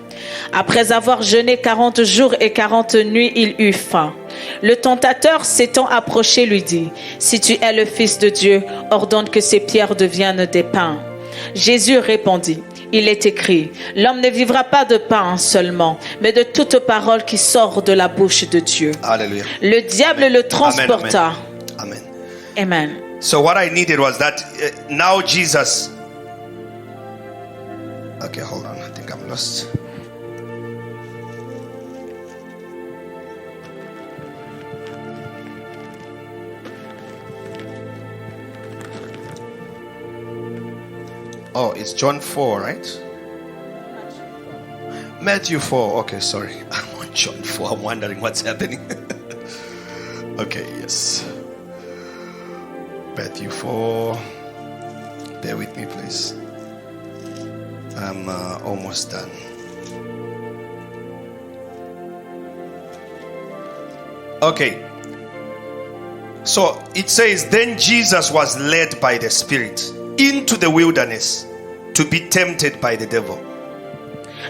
Après avoir jeûné 40 jours et 40 nuits, il eut faim. Le tentateur s'étant approché lui dit, « Si tu es le Fils de Dieu, ordonne que ces pierres deviennent des pains. » Jésus répondit, « Il est écrit, l'homme ne vivra pas de pain seulement, mais de toute parole qui sort de la bouche de Dieu. Hallelujah. Le diable le transporta. Amen. Amen. So what I needed was that now Jesus. Okay, hold on. I think I'm lost. Oh, it's John 4, right? Matthew 4. Okay, sorry. I'm on John 4. I'm wondering what's happening. Okay, yes. Matthew 4. Bear with me, please. I'm almost done. Okay. So it says, then Jesus was led by the Spirit into the wilderness to be tempted by the devil.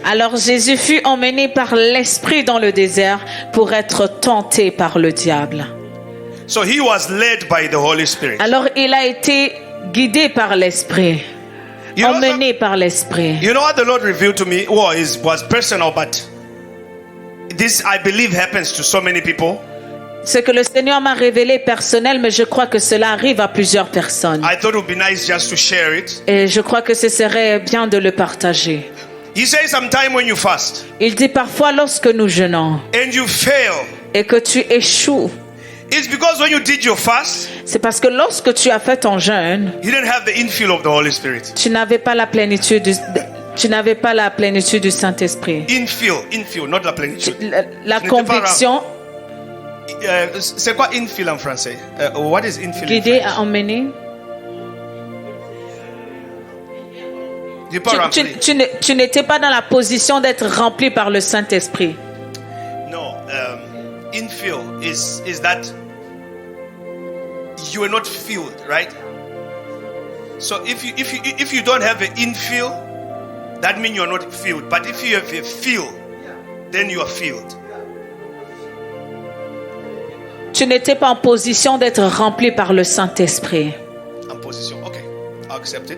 Alors Jésus fut emmené par l'Esprit dans le désert pour être tenté par le diable. So he was led by the Holy Spirit. Alors il a été guidé par l'Esprit, You know, emmené par l'Esprit. you know what the Lord revealed to me? Well, it was personal, but this I believe happens to so many people. Ce que le Seigneur m'a révélé personnel, mais je crois que cela arrive à plusieurs personnes. I thought it would be nice just to share it. Et je crois que ce serait bien de le partager. He says sometime when you fast Il dit parfois lorsque nous jeûnons and you fail, et que tu échoues, it's because when you did your fast, c'est parce que lorsque tu as fait ton jeûne, you didn't have the infill of the Holy Spirit. tu n'avais pas la plénitude du Saint-Esprit. Infill, not la plénitude. La Tu n'étais pas conviction C'est quoi infill en français? What is infill? guidée à emmener. Du pas rempli. Tu n'étais pas dans la position d'être rempli par le Saint-Esprit. No, infill is that you are not filled, right? So if you don't have an infill, that means you are not filled. But if you have a fill, then you are filled. Tu n'étais pas en position d'être rempli par le Saint-Esprit. In position, okay, I'll accept it.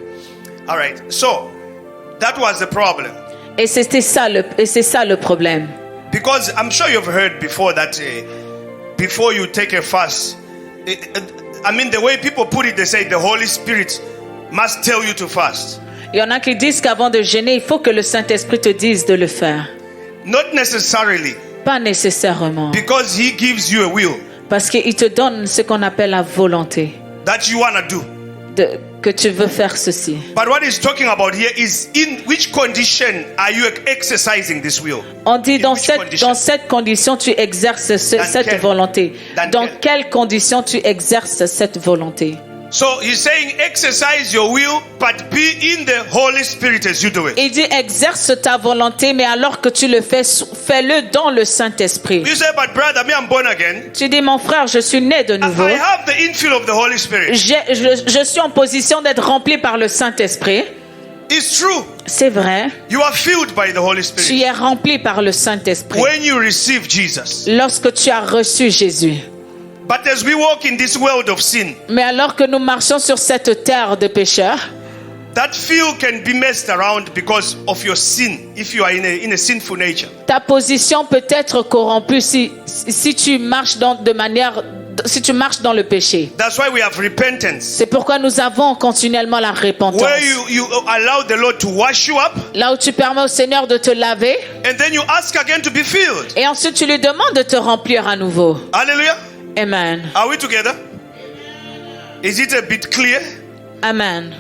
All right, so that was the problem. Et c'est ça le problème. Because I'm sure you've heard before that before you take a fast, I mean the way people put it, they say the Holy Spirit must tell you to fast. Il y en a qui disent qu'avant de jeûner, il faut que le Saint-Esprit te dise de le faire. Not necessarily, Pas nécessairement. because He gives you a will Parce qu'il te donne ce qu'on appelle la volonté. that you wanna do. Que tu veux faire ceci. But what he's talking about here is in which condition are you exercising this will? On dit In dans which condition? cette condition, tu exerces cette quelle? volonté. Dans Dans quelle? quelles conditions tu exerces cette volonté? So he's saying exercise your will, but be in the Holy Spirit as you do it. Il dit exerce ta volonté, mais alors que tu le fais, fais-le dans le Saint-Esprit. You say, but brother, me I'm born again. Tu dis mon frère, je suis né de nouveau. I have the infill of the Holy Spirit. Je suis en position d'être rempli par le Saint-Esprit. It's true. C'est vrai. You are filled by the Holy Tu Spirit es rempli par le Saint-Esprit when you receive Jesus. lorsque tu as reçu Jésus. But as we walk in this world of sin, Mais alors que nous marchons sur cette terre de pécheurs, that feel can be messed around because of your sin. If you are in a sinful nature, ta position peut être corrompue si tu marches dans le péché. that's why we have repentance, C'est pourquoi nous avons continuellement la repentance. where you allow the Lord to wash you up, Là où tu permets au Seigneur de te laver and then you ask again to be filled. et ensuite tu lui demandes de te remplir à nouveau. Hallelujah. Amen. Are we together? Is it a bit clear? Amen.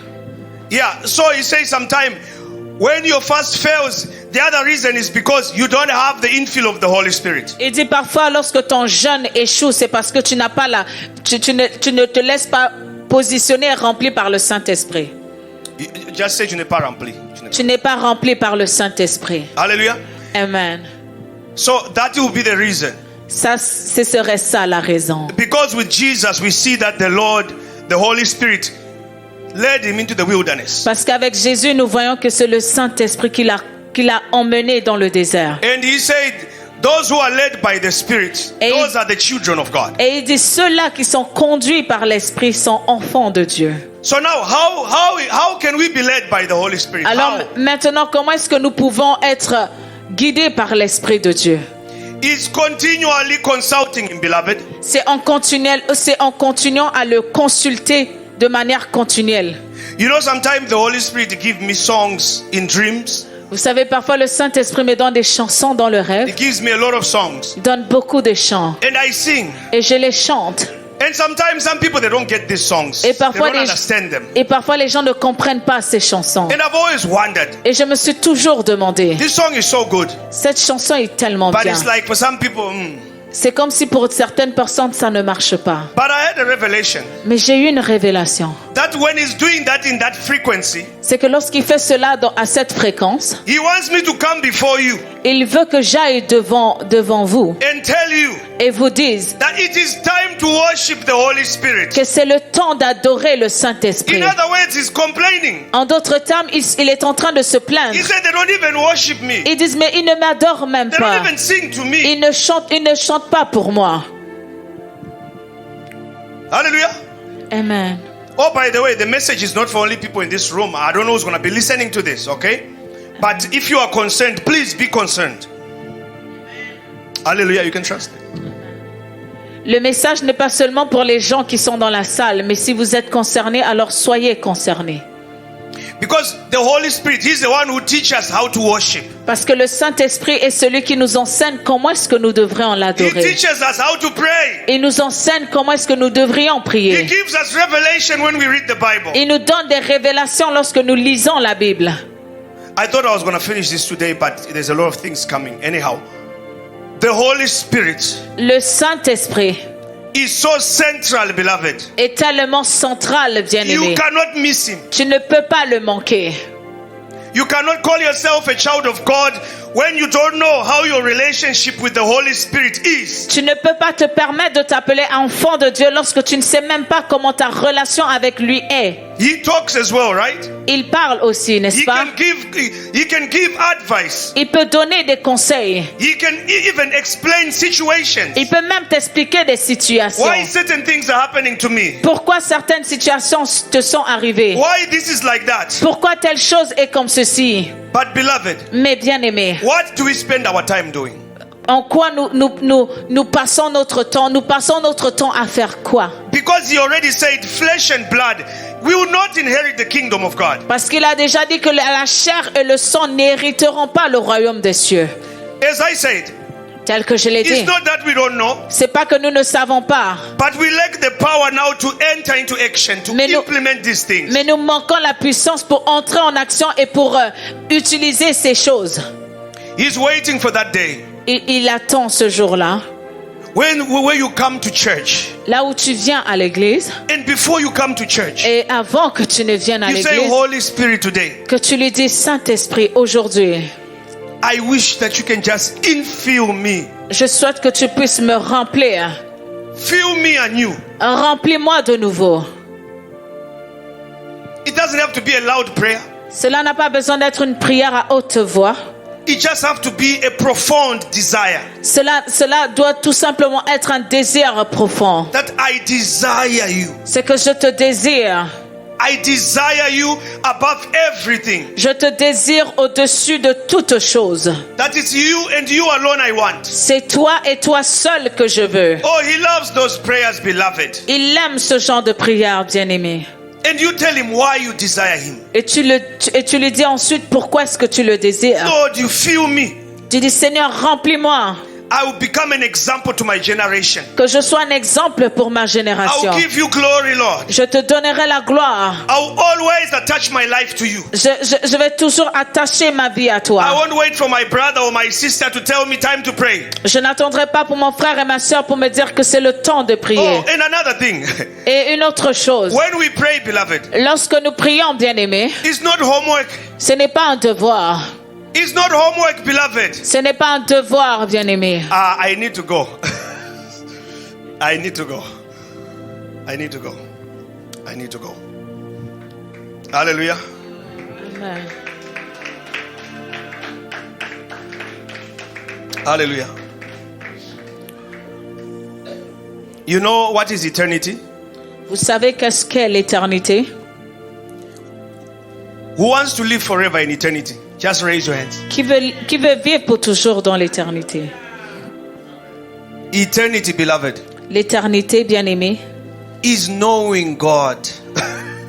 Yeah. So he says sometime when your fast fails, the other reason is because you don't have the infill of the Holy Spirit. Il dit parfois lorsque ton jeûne échoue, c'est parce que tu n'as pas tu ne te laisses pas positionner et rempli par le Saint-Esprit. Just say tu n'es pas rempli. Tu n'es pas rempli par le Saint-Esprit. Hallelujah. Amen. So that will be the reason. Ça, ce serait ça la raison. Because with Jesus we see that the Holy Spirit led him into the wilderness. Parce qu'avec Jésus, nous voyons que c'est le Saint-Esprit qui l'a emmené dans le désert. And he said, Those who are led by the Spirit, Et- those are the children of God. Et il dit, ceux-là qui sont conduits par l'Esprit sont enfants de Dieu. So now, how can we be led by the Holy Spirit? Alors How? maintenant, comment est-ce que nous pouvons être guidés par l'Esprit de Dieu? Is continually consulting Him, beloved. C'est en continuant à le consulter de manière continuelle. You know, sometimes the Holy Spirit gives me songs in dreams. Vous savez, parfois le Saint-Esprit me donne des chansons dans le rêve. He gives me a lot of songs. Il donne beaucoup de chants. And I sing. Et je les chante. And sometimes some people, they don't get these songs. Et They parfois, don't understand them. les gens ne comprennent pas ces chansons. And I've always wondered, Et je me suis toujours demandé, this song is so good. cette chanson est tellement But bien. it's like for some people, C'est comme si pour certaines personnes, ça ne marche pas. But I had a revelation Mais j'ai eu une révélation. that when He's doing that in that frequency, C'est que lorsqu'il fait cela à cette fréquence, He wants me to come before you il veut que j'aille devant vous and tell you et vous dise that it is time to worship the Holy Spirit. que c'est le temps d'adorer le Saint-Esprit. In other words, He's complaining. En d'autres termes, il est en train de se plaindre. He said they don't even worship me. Ils disent, mais il ne m'adore même They pas. don't even sing to me. Il ne chante pas pour moi. Hallelujah. Amen. Oh, by the way, the message is not for only people in this room. I don't know who's going to be listening to this, okay? But if you are concerned, please be concerned. Hallelujah, you can trust it. Le message n'est pas seulement pour les gens qui sont dans la salle, mais si vous êtes concernés, alors soyez concernés. Because the Holy Spirit, He's the one who teaches us how to worship. Parce que le Saint-Esprit est celui qui nous enseigne comment est-ce que nous devrions He l'adorer. teaches us how to pray. Il nous enseigne comment est-ce que nous devrions He prier. gives us revelation when we read the Bible. Il nous donne des révélations lorsque nous lisons la Bible. I thought I was going to finish this today, but there's a lot of things coming. Anyhow, the Holy Spirit Le Saint-Esprit is so central, beloved. est tellement central, You bien-aimé. cannot miss Him. Tu ne peux pas le manquer. You cannot call yourself a child of God when you don't know how your relationship with the Holy Spirit is. Tu ne peux pas te permettre de t'appeler enfant de Dieu lorsque tu ne sais même pas comment ta relation avec lui est. He talks as well, right? Il parle aussi, n'est-ce pas? He can give advice. Il peut donner des conseils. He can even explain situations. Il peut même t'expliquer des situations. Why certain things are happening to me. Pourquoi certaines situations te sont arrivées? Why this is like that. Pourquoi telle chose est comme ceci? But beloved, Mais bien-aimés, what do we spend our time doing? en quoi nous passons notre temps? Nous passons notre temps à faire quoi? Because He already said flesh and blood will not inherit the kingdom of God. Parce qu'il a déjà dit que la chair et le sang n'hériteront pas le royaume des cieux. As I said, Tel que je l'ai dit. it's not that we don't know, C'est pas que nous ne savons pas, but we lack the power now to enter into action, to Mais nous- implement these things. mais nous manquons la puissance pour entrer en action et pour utiliser ces choses. He's waiting for that day Il attend ce jour-là, where you come to church, là où tu viens à l'église, and before you come to church, et avant que tu ne viennes à you say, l'église, Holy Spirit, today, que tu lui dis, Saint-Esprit, aujourd'hui, I wish that you can just infill me. je souhaite que tu puisses me remplir. Fill me anew. Remplis-moi de nouveau. It doesn't have to be a loud prayer. Cela n'a pas besoin d'être une prière à haute voix. It just have to be a profound desire. Cela doit tout simplement être un désir profond. That I desire you. C'est que je te désire. I desire you above everything. Je te désire au-dessus de toute chose. That is you and you alone I want. C'est toi et toi seul que je veux. Oh, He loves those prayers, beloved. Il aime ce genre de prière, bien-aimé. And you tell Him why you desire Him. Et tu lui dis ensuite pourquoi est-ce que tu le désires. Lord, you fill me. Tu dis, Seigneur, remplis-moi. I will become an example to my generation. Que je sois un exemple pour ma I génération. will give you glory, Lord. Je te donnerai la gloire. I will always attach my life to you. Je vais toujours attacher ma vie à I toi. won't wait for my brother or my sister to tell me time to pray. Je n'attendrai pas pour mon frère et ma soeur pour me dire que c'est le temps de prier. Oh, and another thing. Et une autre chose. When we pray, beloved, Lorsque nous prions, bien-aimés, it's not homework. ce n'est pas un devoir. It's not homework, beloved. Ce n'est pas un devoir, bien-aimé. I need to go. I need to go. I need to go. I need to go. Hallelujah. Amen. Hallelujah. You know what is eternity? Vous savez qu'est-ce qu'est l'éternité? Who wants to live forever in eternity? Just raise your hands. Qui veut vivre pour toujours dans l'éternité? Eternity, beloved, L'éternité, bien-aimé, is knowing God.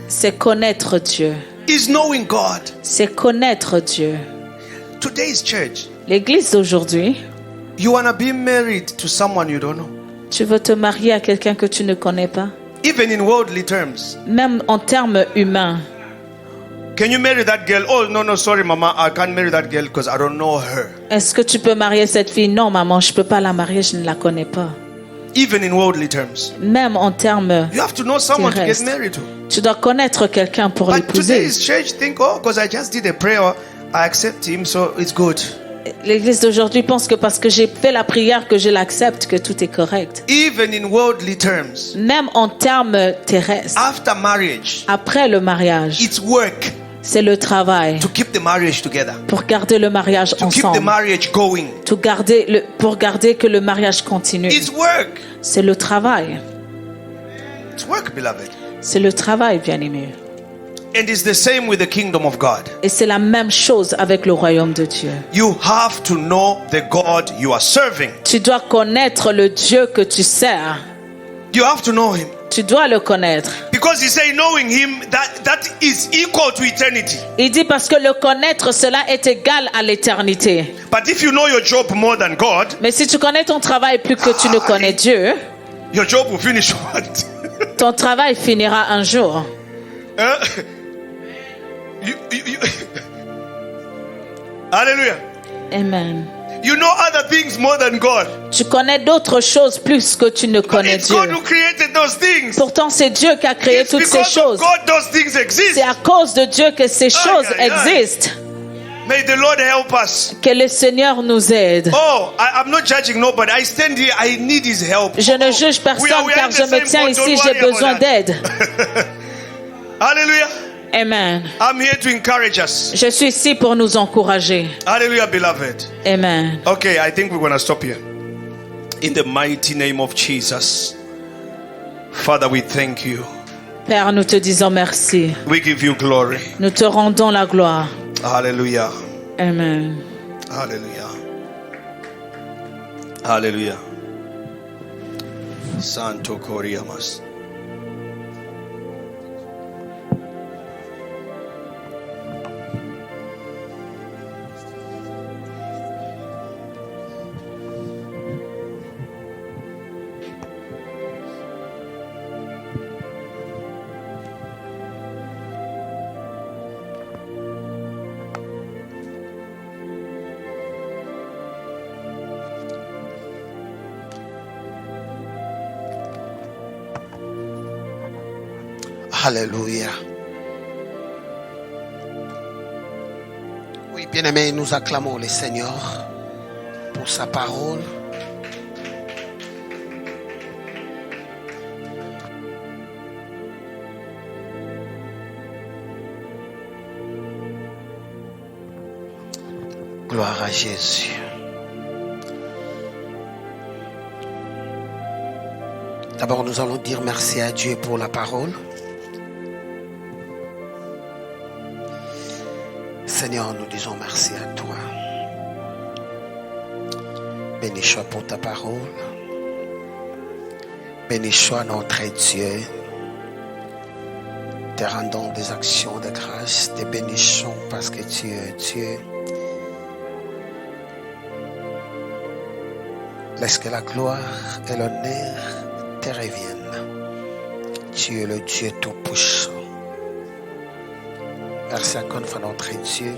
c'est connaître Dieu. Is knowing God. C'est connaître Dieu. Today's church, L'église d'aujourd'hui, you want to be married to someone you don't know. tu veux te marier à quelqu'un que tu ne connais pas? Even in worldly terms. Même en termes humains. Can you marry that girl? Oh, no, sorry, mama. I can't marry that girl because I don't know her. Est-ce que tu peux marier cette fille? Non, maman, je ne peux pas la marier, je ne la connais pas. Even in worldly terms. Même en termes You have to know someone to get terrestres. married to. Tu dois connaître quelqu'un pour But l'épouser. today's church think, oh, because I just did a prayer, I accept him, so it's good. L'église d'aujourd'hui pense que parce que j'ai fait la prière, que je l'accepte, que tout est correct. Even in worldly terms. Même en termes terrestres. After marriage, Après le mariage, it's work c'est le travail to keep the marriage together. pour garder le mariage To keep the ensemble. marriage going. Pour garder que le mariage continue. It's work. C'est le travail. It's work, beloved. C'est le travail, bien-aimé. And it's the same with the kingdom of God. Et c'est la même chose avec le royaume de Dieu. You have to know the God you are serving. Tu dois connaître le Dieu que tu sers. You have to know him. Tu dois le connaître. Because he say knowing him, that is equal to eternity. Il dit parce que le connaître, cela est égal à l'éternité. But if you know your job more than God, Mais si tu connais ton travail plus que tu ne connais Dieu, your job will finish what? ton travail finira un jour. Hallelujah. Amen. You know other things more than God. Tu connais d'autres choses plus que tu ne But connais it's God Dieu. who created those things. Pourtant, c'est Dieu qui a créé It's toutes ces because of choses. God those things exist. C'est à cause de Dieu que ces choses aïe, aïe. existent. May the Lord help us. Que le Seigneur nous aide. Oh, I'm not judging nobody. I stand here. I need his help. Je ne juge personne we are car in the je me same tiens boat. ici, Don't j'ai worry about besoin that. d'aide. Hallelujah. Amen. I'm here to encourage us. Je suis ici pour nous encourager. Hallelujah, beloved. Amen. Okay, I think we're going to stop here. In the mighty name of Jesus. Father, we thank you. Père, nous te disons merci. We give you glory. Nous te rendons la gloire. Hallelujah. Amen. Hallelujah. Hallelujah. Santo Coriamas. Alléluia. Oui, bien-aimés, nous acclamons le Seigneur pour sa parole. Gloire à Jésus. D'abord, nous allons dire merci à Dieu pour la parole. Seigneur, nous disons merci à toi. Béni soit pour ta parole. Béni soit notre Dieu. Te rendons des actions de grâce. Te bénissons parce que tu es Dieu. Laisse que la gloire et l'honneur te reviennent. Tu es le Dieu tout-puissant. Merci encore une fois notre Dieu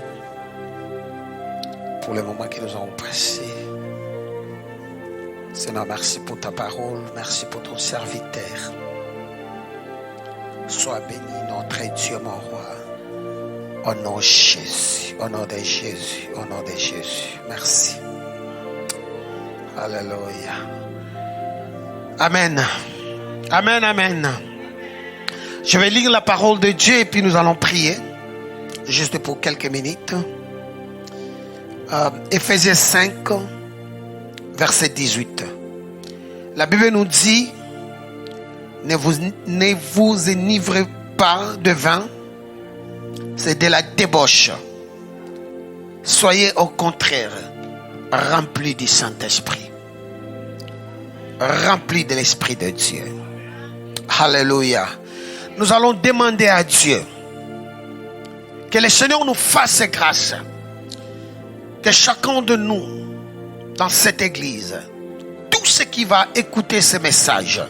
pour les moments que nous avons passés. Seigneur, merci pour ta parole, merci pour ton serviteur. Sois béni notre Dieu, mon roi. Au nom de Jésus, au nom de Jésus, au nom de Jésus. Merci. Alléluia. Amen. Amen, amen. Je vais lire la parole de Dieu et puis nous allons prier. Juste pour quelques minutes. Éphésiens 5, verset 18. La Bible nous dit, ne vous enivrez pas de vin, c'est de la débauche. Soyez au contraire remplis du Saint-Esprit, remplis de l'Esprit de Dieu. Alléluia. Nous allons demander à Dieu que le Seigneur nous fasse grâce, que chacun de nous dans cette église, tout ce qui va écouter ce message,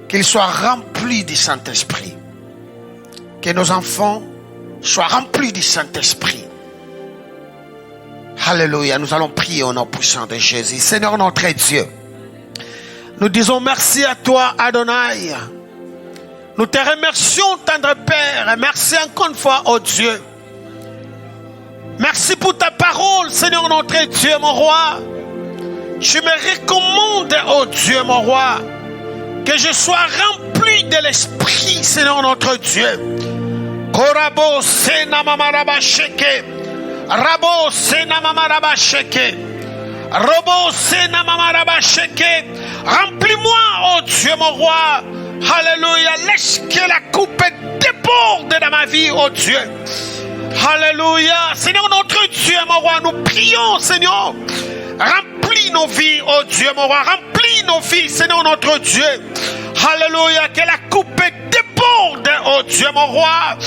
qu'il soit rempli du Saint-Esprit, que nos enfants soient remplis du Saint-Esprit. Alléluia. Nous allons prier au nom puissant de Jésus. Seigneur notre Dieu, nous disons merci à toi, Adonai. Nous te remercions, tendre Père. Merci encore une fois, oh Dieu. Merci pour ta parole, Seigneur notre Dieu, mon roi. Je me recommande, oh Dieu, mon roi, que je sois rempli de l'Esprit, Seigneur notre Dieu. Korabo sena mamaraba sheke. Rabo sena mamaraba sheke. Robo sena mamaraba sheke. Remplis-moi, oh Dieu, mon roi. Alléluia. Laisse que la coupe déborde dans ma vie, oh Dieu. Alléluia. Seigneur notre Dieu, mon roi, nous prions, Seigneur. Remplis nos vies, oh Dieu, mon roi. Remplis nos vies, Seigneur notre Dieu. Alléluia. Que la coupe déborde, oh Dieu, mon roi.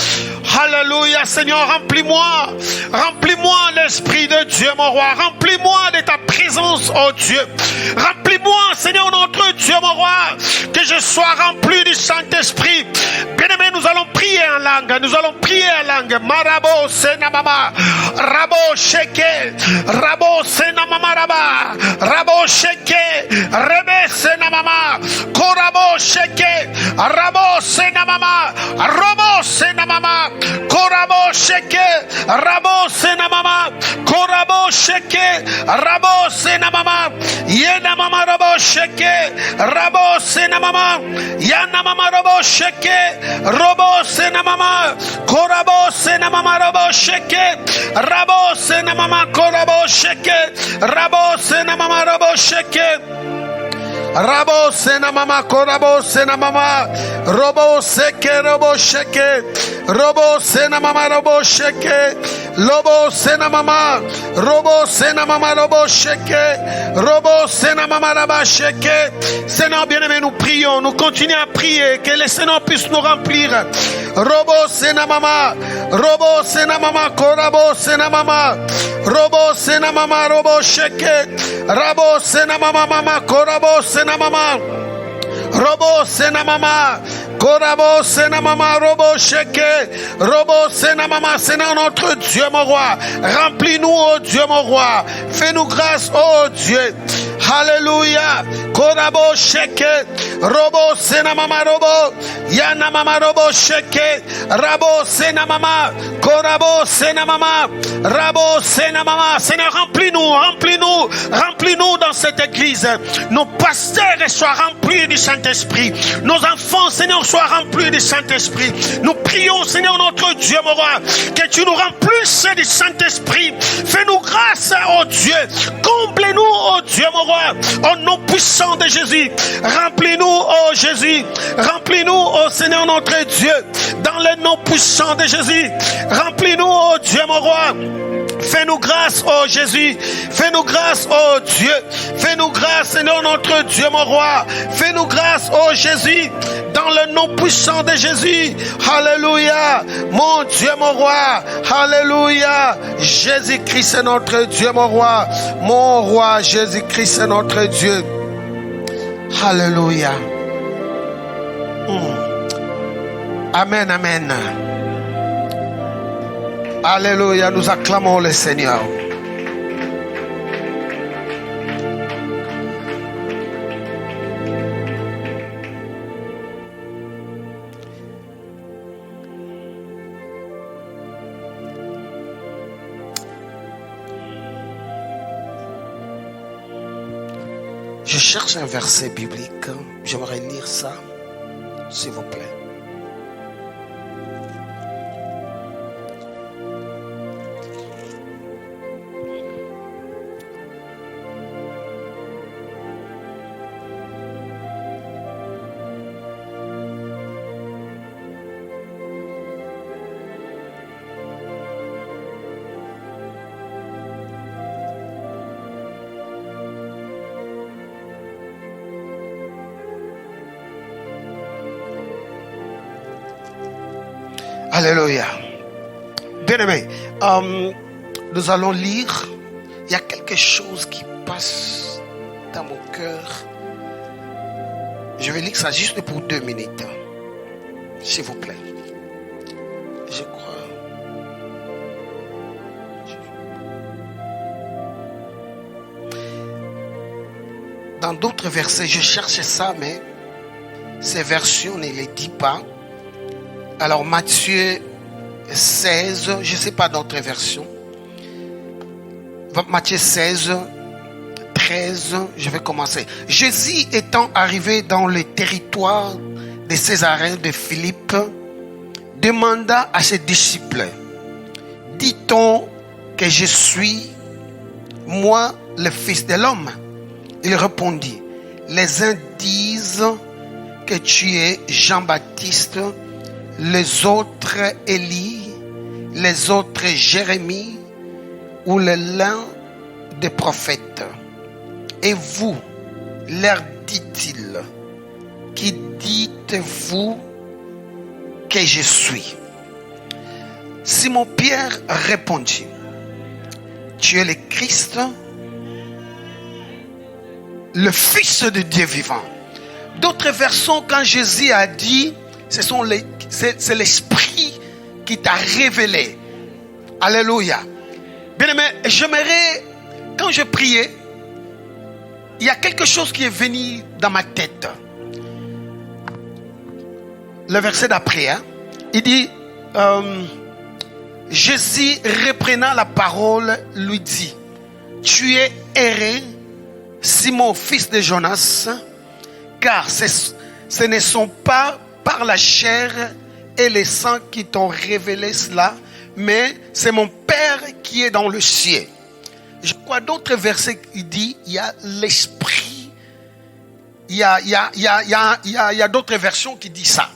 Alléluia, Seigneur, remplis-moi. Remplis-moi l'Esprit de Dieu, mon roi. Remplis-moi de ta présence, oh Dieu. Remplis-moi, Seigneur, notre Dieu, mon roi. Que je sois rempli du Saint-Esprit. Bien-aimé, nous allons prier en langue. Nous allons prier en langue. Marabo, Senamama. Rabo, Sheke. Rabo, Senamama, Raba. Rabo, Sheke. Rebe, Senamama. Korabo, Sheke. Rabo, Senamama. Robo, Senamama. Korabo sheke, rabo senamama, korabo sheke, rabo senamama, yena mama rabo sheke, rabo senamama, yana mama rabo sheke, robo senamama, korabo senamama rabo sheke, rabo senamama, korabo sheke, rabo senamama rabo sheke. Rabo sena mama korabo sena mama robo seke robo sheke robo sena mama robo sheke lobo sena mama robo sena mama robo sheke robo sena mama raba sheke. Seigneur bien-aimé, nous prions, nous continuons à prier que le Seigneur puisse nous remplir. Robo sena mama korabo sena mama robo sena mama robo sheke rabo sena mama mama korabo sena mama robo sena mama korabo sena mama robo sheke robo sena mama. Seigneur notre Dieu mon roi, remplis-nous, oh Dieu mon roi, fais-nous grâce, oh Dieu. Alléluia. Korabo sheke robo sena mama robo yana mama robo sheke rabo sena mama korabo sena mama rabo sena mama. Seigneur, remplis-nous dans cette église. Nos pasteurs soient remplis du Saint-Esprit. Nos enfants, Seigneur, soient remplis du Saint-Esprit. Nous prions, Seigneur notre Dieu mon roi, que tu nous remplisses du Saint-Esprit. Fais-nous grâce, oh Dieu. Comble-nous, oh Dieu mon roi, au nom puissant de Jésus. Remplis-nous, oh Jésus. Remplis-nous, oh Seigneur notre Dieu, dans le nom puissant de Jésus. Remplis-nous, oh Dieu mon roi. Fais-nous grâce, oh Jésus. Fais-nous grâce, oh Dieu. Fais-nous grâce, Seigneur notre Dieu mon roi. Fais-nous grâce, oh Jésus, dans le nom puissant de Jésus. Alléluia. Mon Dieu mon roi. Alléluia. Jésus-Christ est notre Dieu mon roi. Mon roi Jésus-Christ est notre Dieu. Alléluia. Amen, amen. Alléluia, nous acclamons le Seigneur. Je cherche un verset biblique. J'aimerais lire ça, s'il vous plaît. Alléluia. Bien-aimé, nous allons lire. Il y a quelque chose qui passe dans mon cœur. Je vais lire ça juste pour 2 minutes. S'il vous plaît. Je crois. Dans d'autres versets, je cherchais ça, mais ces versions ne les disent pas. Alors Matthieu 16, je ne sais pas d'autres versions. Matthieu 16, 13, je vais commencer. Jésus étant arrivé dans le territoire de Césarée de Philippe, demanda à ses disciples, dit-on que je suis, moi, le Fils de l'homme? Il répondit, les uns disent que tu es Jean-Baptiste, les autres Élie, les autres Jérémie, ou l'un des prophètes. Et vous, leur dit-il, qui dites-vous que je suis? Simon-Pierre répondit, tu es le Christ, le Fils de Dieu vivant. D'autres versions, quand Jésus a dit, c'est l'Esprit qui t'a révélé. Alléluia. Bien-aimé, j'aimerais, quand je priais, il y a quelque chose qui est venu dans ma tête. Le verset d'après, il dit, Jésus reprenant la parole lui dit, tu es erré, Simon, fils de Jonas, car ce ne sont pas par la chair et le sang qui t'ont révélé cela, mais c'est mon Père qui est dans le ciel. Je crois d'autres versets qui disent, il y a l'esprit. Il y a d'autres versions qui disent ça.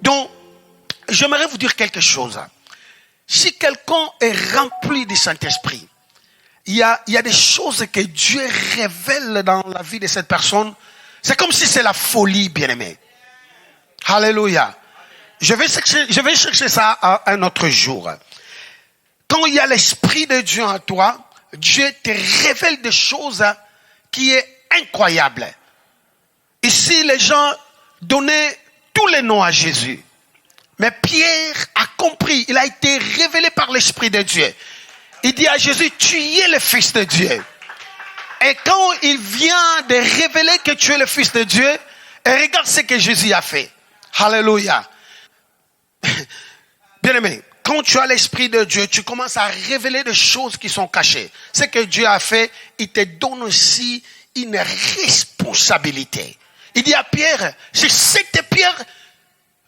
Donc, j'aimerais vous dire quelque chose. Si quelqu'un est rempli du Saint-Esprit, il y a des choses que Dieu révèle dans la vie de cette personne. C'est comme si c'est la folie, bien-aimé. Alléluia. Je vais chercher ça à un autre jour. Quand il y a l'Esprit de Dieu en toi, Dieu te révèle des choses qui est incroyables. Ici, les gens donnaient tous les noms à Jésus. Mais Pierre a compris, il a été révélé par l'Esprit de Dieu. Il dit à Jésus, tu es le Fils de Dieu. Et quand il vient de révéler que tu es le Fils de Dieu, et regarde ce que Jésus a fait. Alléluia. Bien-aimé, quand tu as l'Esprit de Dieu, tu commences à révéler des choses qui sont cachées. Ce que Dieu a fait, il te donne aussi une responsabilité. Il dit à Pierre, c'est cette pierre,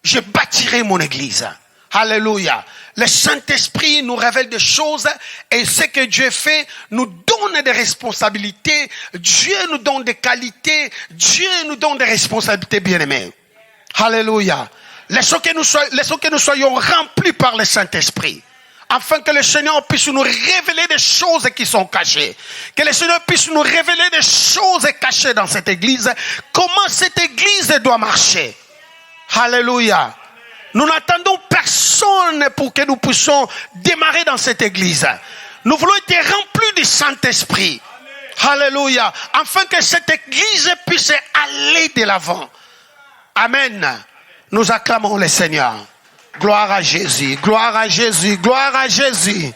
je bâtirai mon église. Alléluia. Le Saint-Esprit nous révèle des choses et ce que Dieu fait nous donne des responsabilités. Dieu nous donne des qualités. Dieu nous donne des responsabilités, bien-aimés. Alléluia. Laissons que nous soyons remplis par le Saint-Esprit. Afin que le Seigneur puisse nous révéler des choses qui sont cachées. Que le Seigneur puisse nous révéler des choses cachées dans cette église. Comment cette église doit marcher. Alléluia. Nous n'attendons personne pour que nous puissions démarrer dans cette église. Nous voulons être remplis du Saint-Esprit. Alléluia. Afin que cette église puisse aller de l'avant. Amen. Nous acclamons le Seigneur. Gloire à Jésus. Gloire à Jésus. Gloire à Jésus.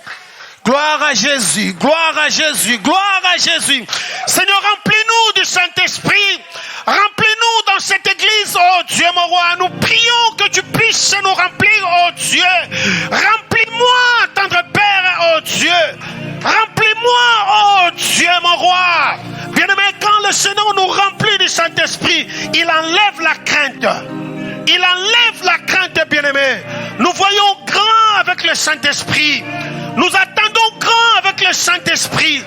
Gloire à Jésus. Gloire à Jésus. Gloire à Jésus. Seigneur, remplis-nous du Saint-Esprit. Remplis-nous dans cette église, oh Dieu mon roi. Nous prions que tu puisses nous remplir, oh Dieu. Remplis-moi, tendre Père, oh Dieu. Remplis-moi, oh Dieu mon roi. Bien-aimé, quand le Seigneur nous remplit du Saint-Esprit, il enlève la crainte. Il enlève la crainte, bien-aimé. Nous voyons grand avec le Saint-Esprit. Nous attendons grand avec le Saint-Esprit.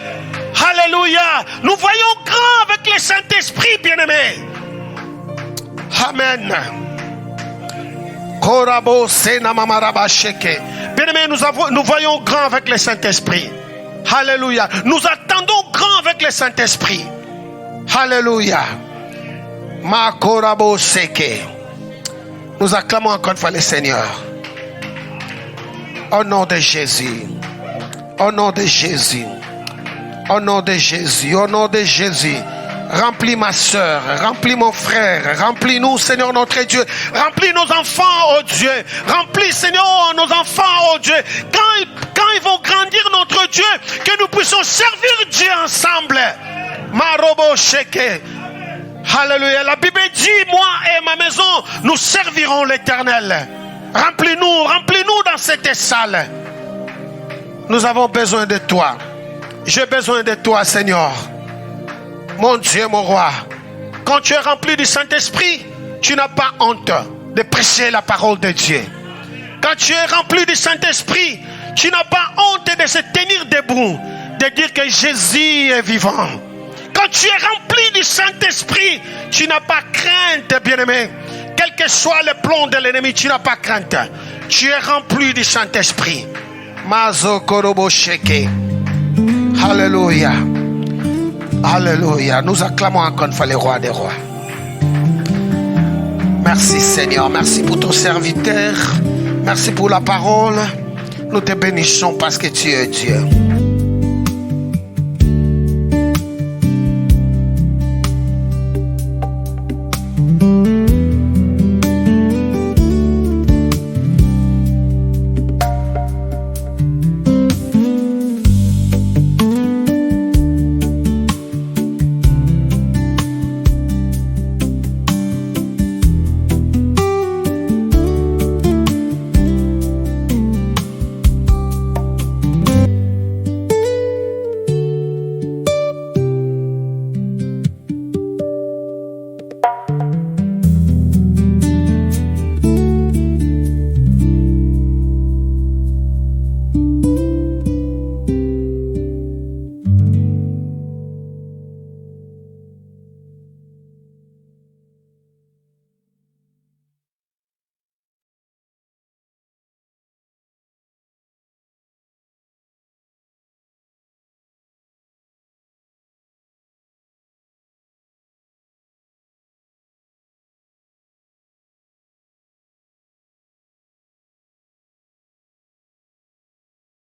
Alléluia. Nous voyons grand avec le Saint-Esprit, bien-aimé. Amen. Bien-aimé, nous voyons grand avec le Saint-Esprit. Alléluia. Nous attendons grand avec le Saint-Esprit. Alléluia. Makorabo seke. Nous acclamons encore une fois le Seigneur. Au nom de Jésus. Au nom de Jésus. Au nom de Jésus. Au nom de Jésus. Remplis ma soeur, remplis mon frère, remplis-nous, Seigneur notre Dieu. Remplis nos enfants, oh Dieu. Remplis, Seigneur, nos enfants, oh Dieu. Quand ils vont grandir, notre Dieu, que nous puissions servir Dieu ensemble. Marobo Sheke. Alléluia. La Bible dit, moi et ma maison, nous servirons l'Éternel. Remplis-nous dans cette salle. Nous avons besoin de toi. J'ai besoin de toi, Seigneur. Mon Dieu, mon roi. Quand tu es rempli du Saint-Esprit, tu n'as pas honte de prêcher la parole de Dieu. Quand tu es rempli du Saint-Esprit, tu n'as pas honte de se tenir debout, de dire que Jésus est vivant. Quand tu es rempli du Saint-Esprit, tu n'as pas crainte, bien-aimé. Quel que soit le plan de l'ennemi, tu n'as pas crainte. Tu es rempli du Saint-Esprit. Mazo Korobo Sheke. Alléluia. Alléluia. Nous acclamons encore une fois le roi des rois. Merci Seigneur. Merci pour ton serviteur. Merci pour la parole. Nous te bénissons parce que tu es Dieu.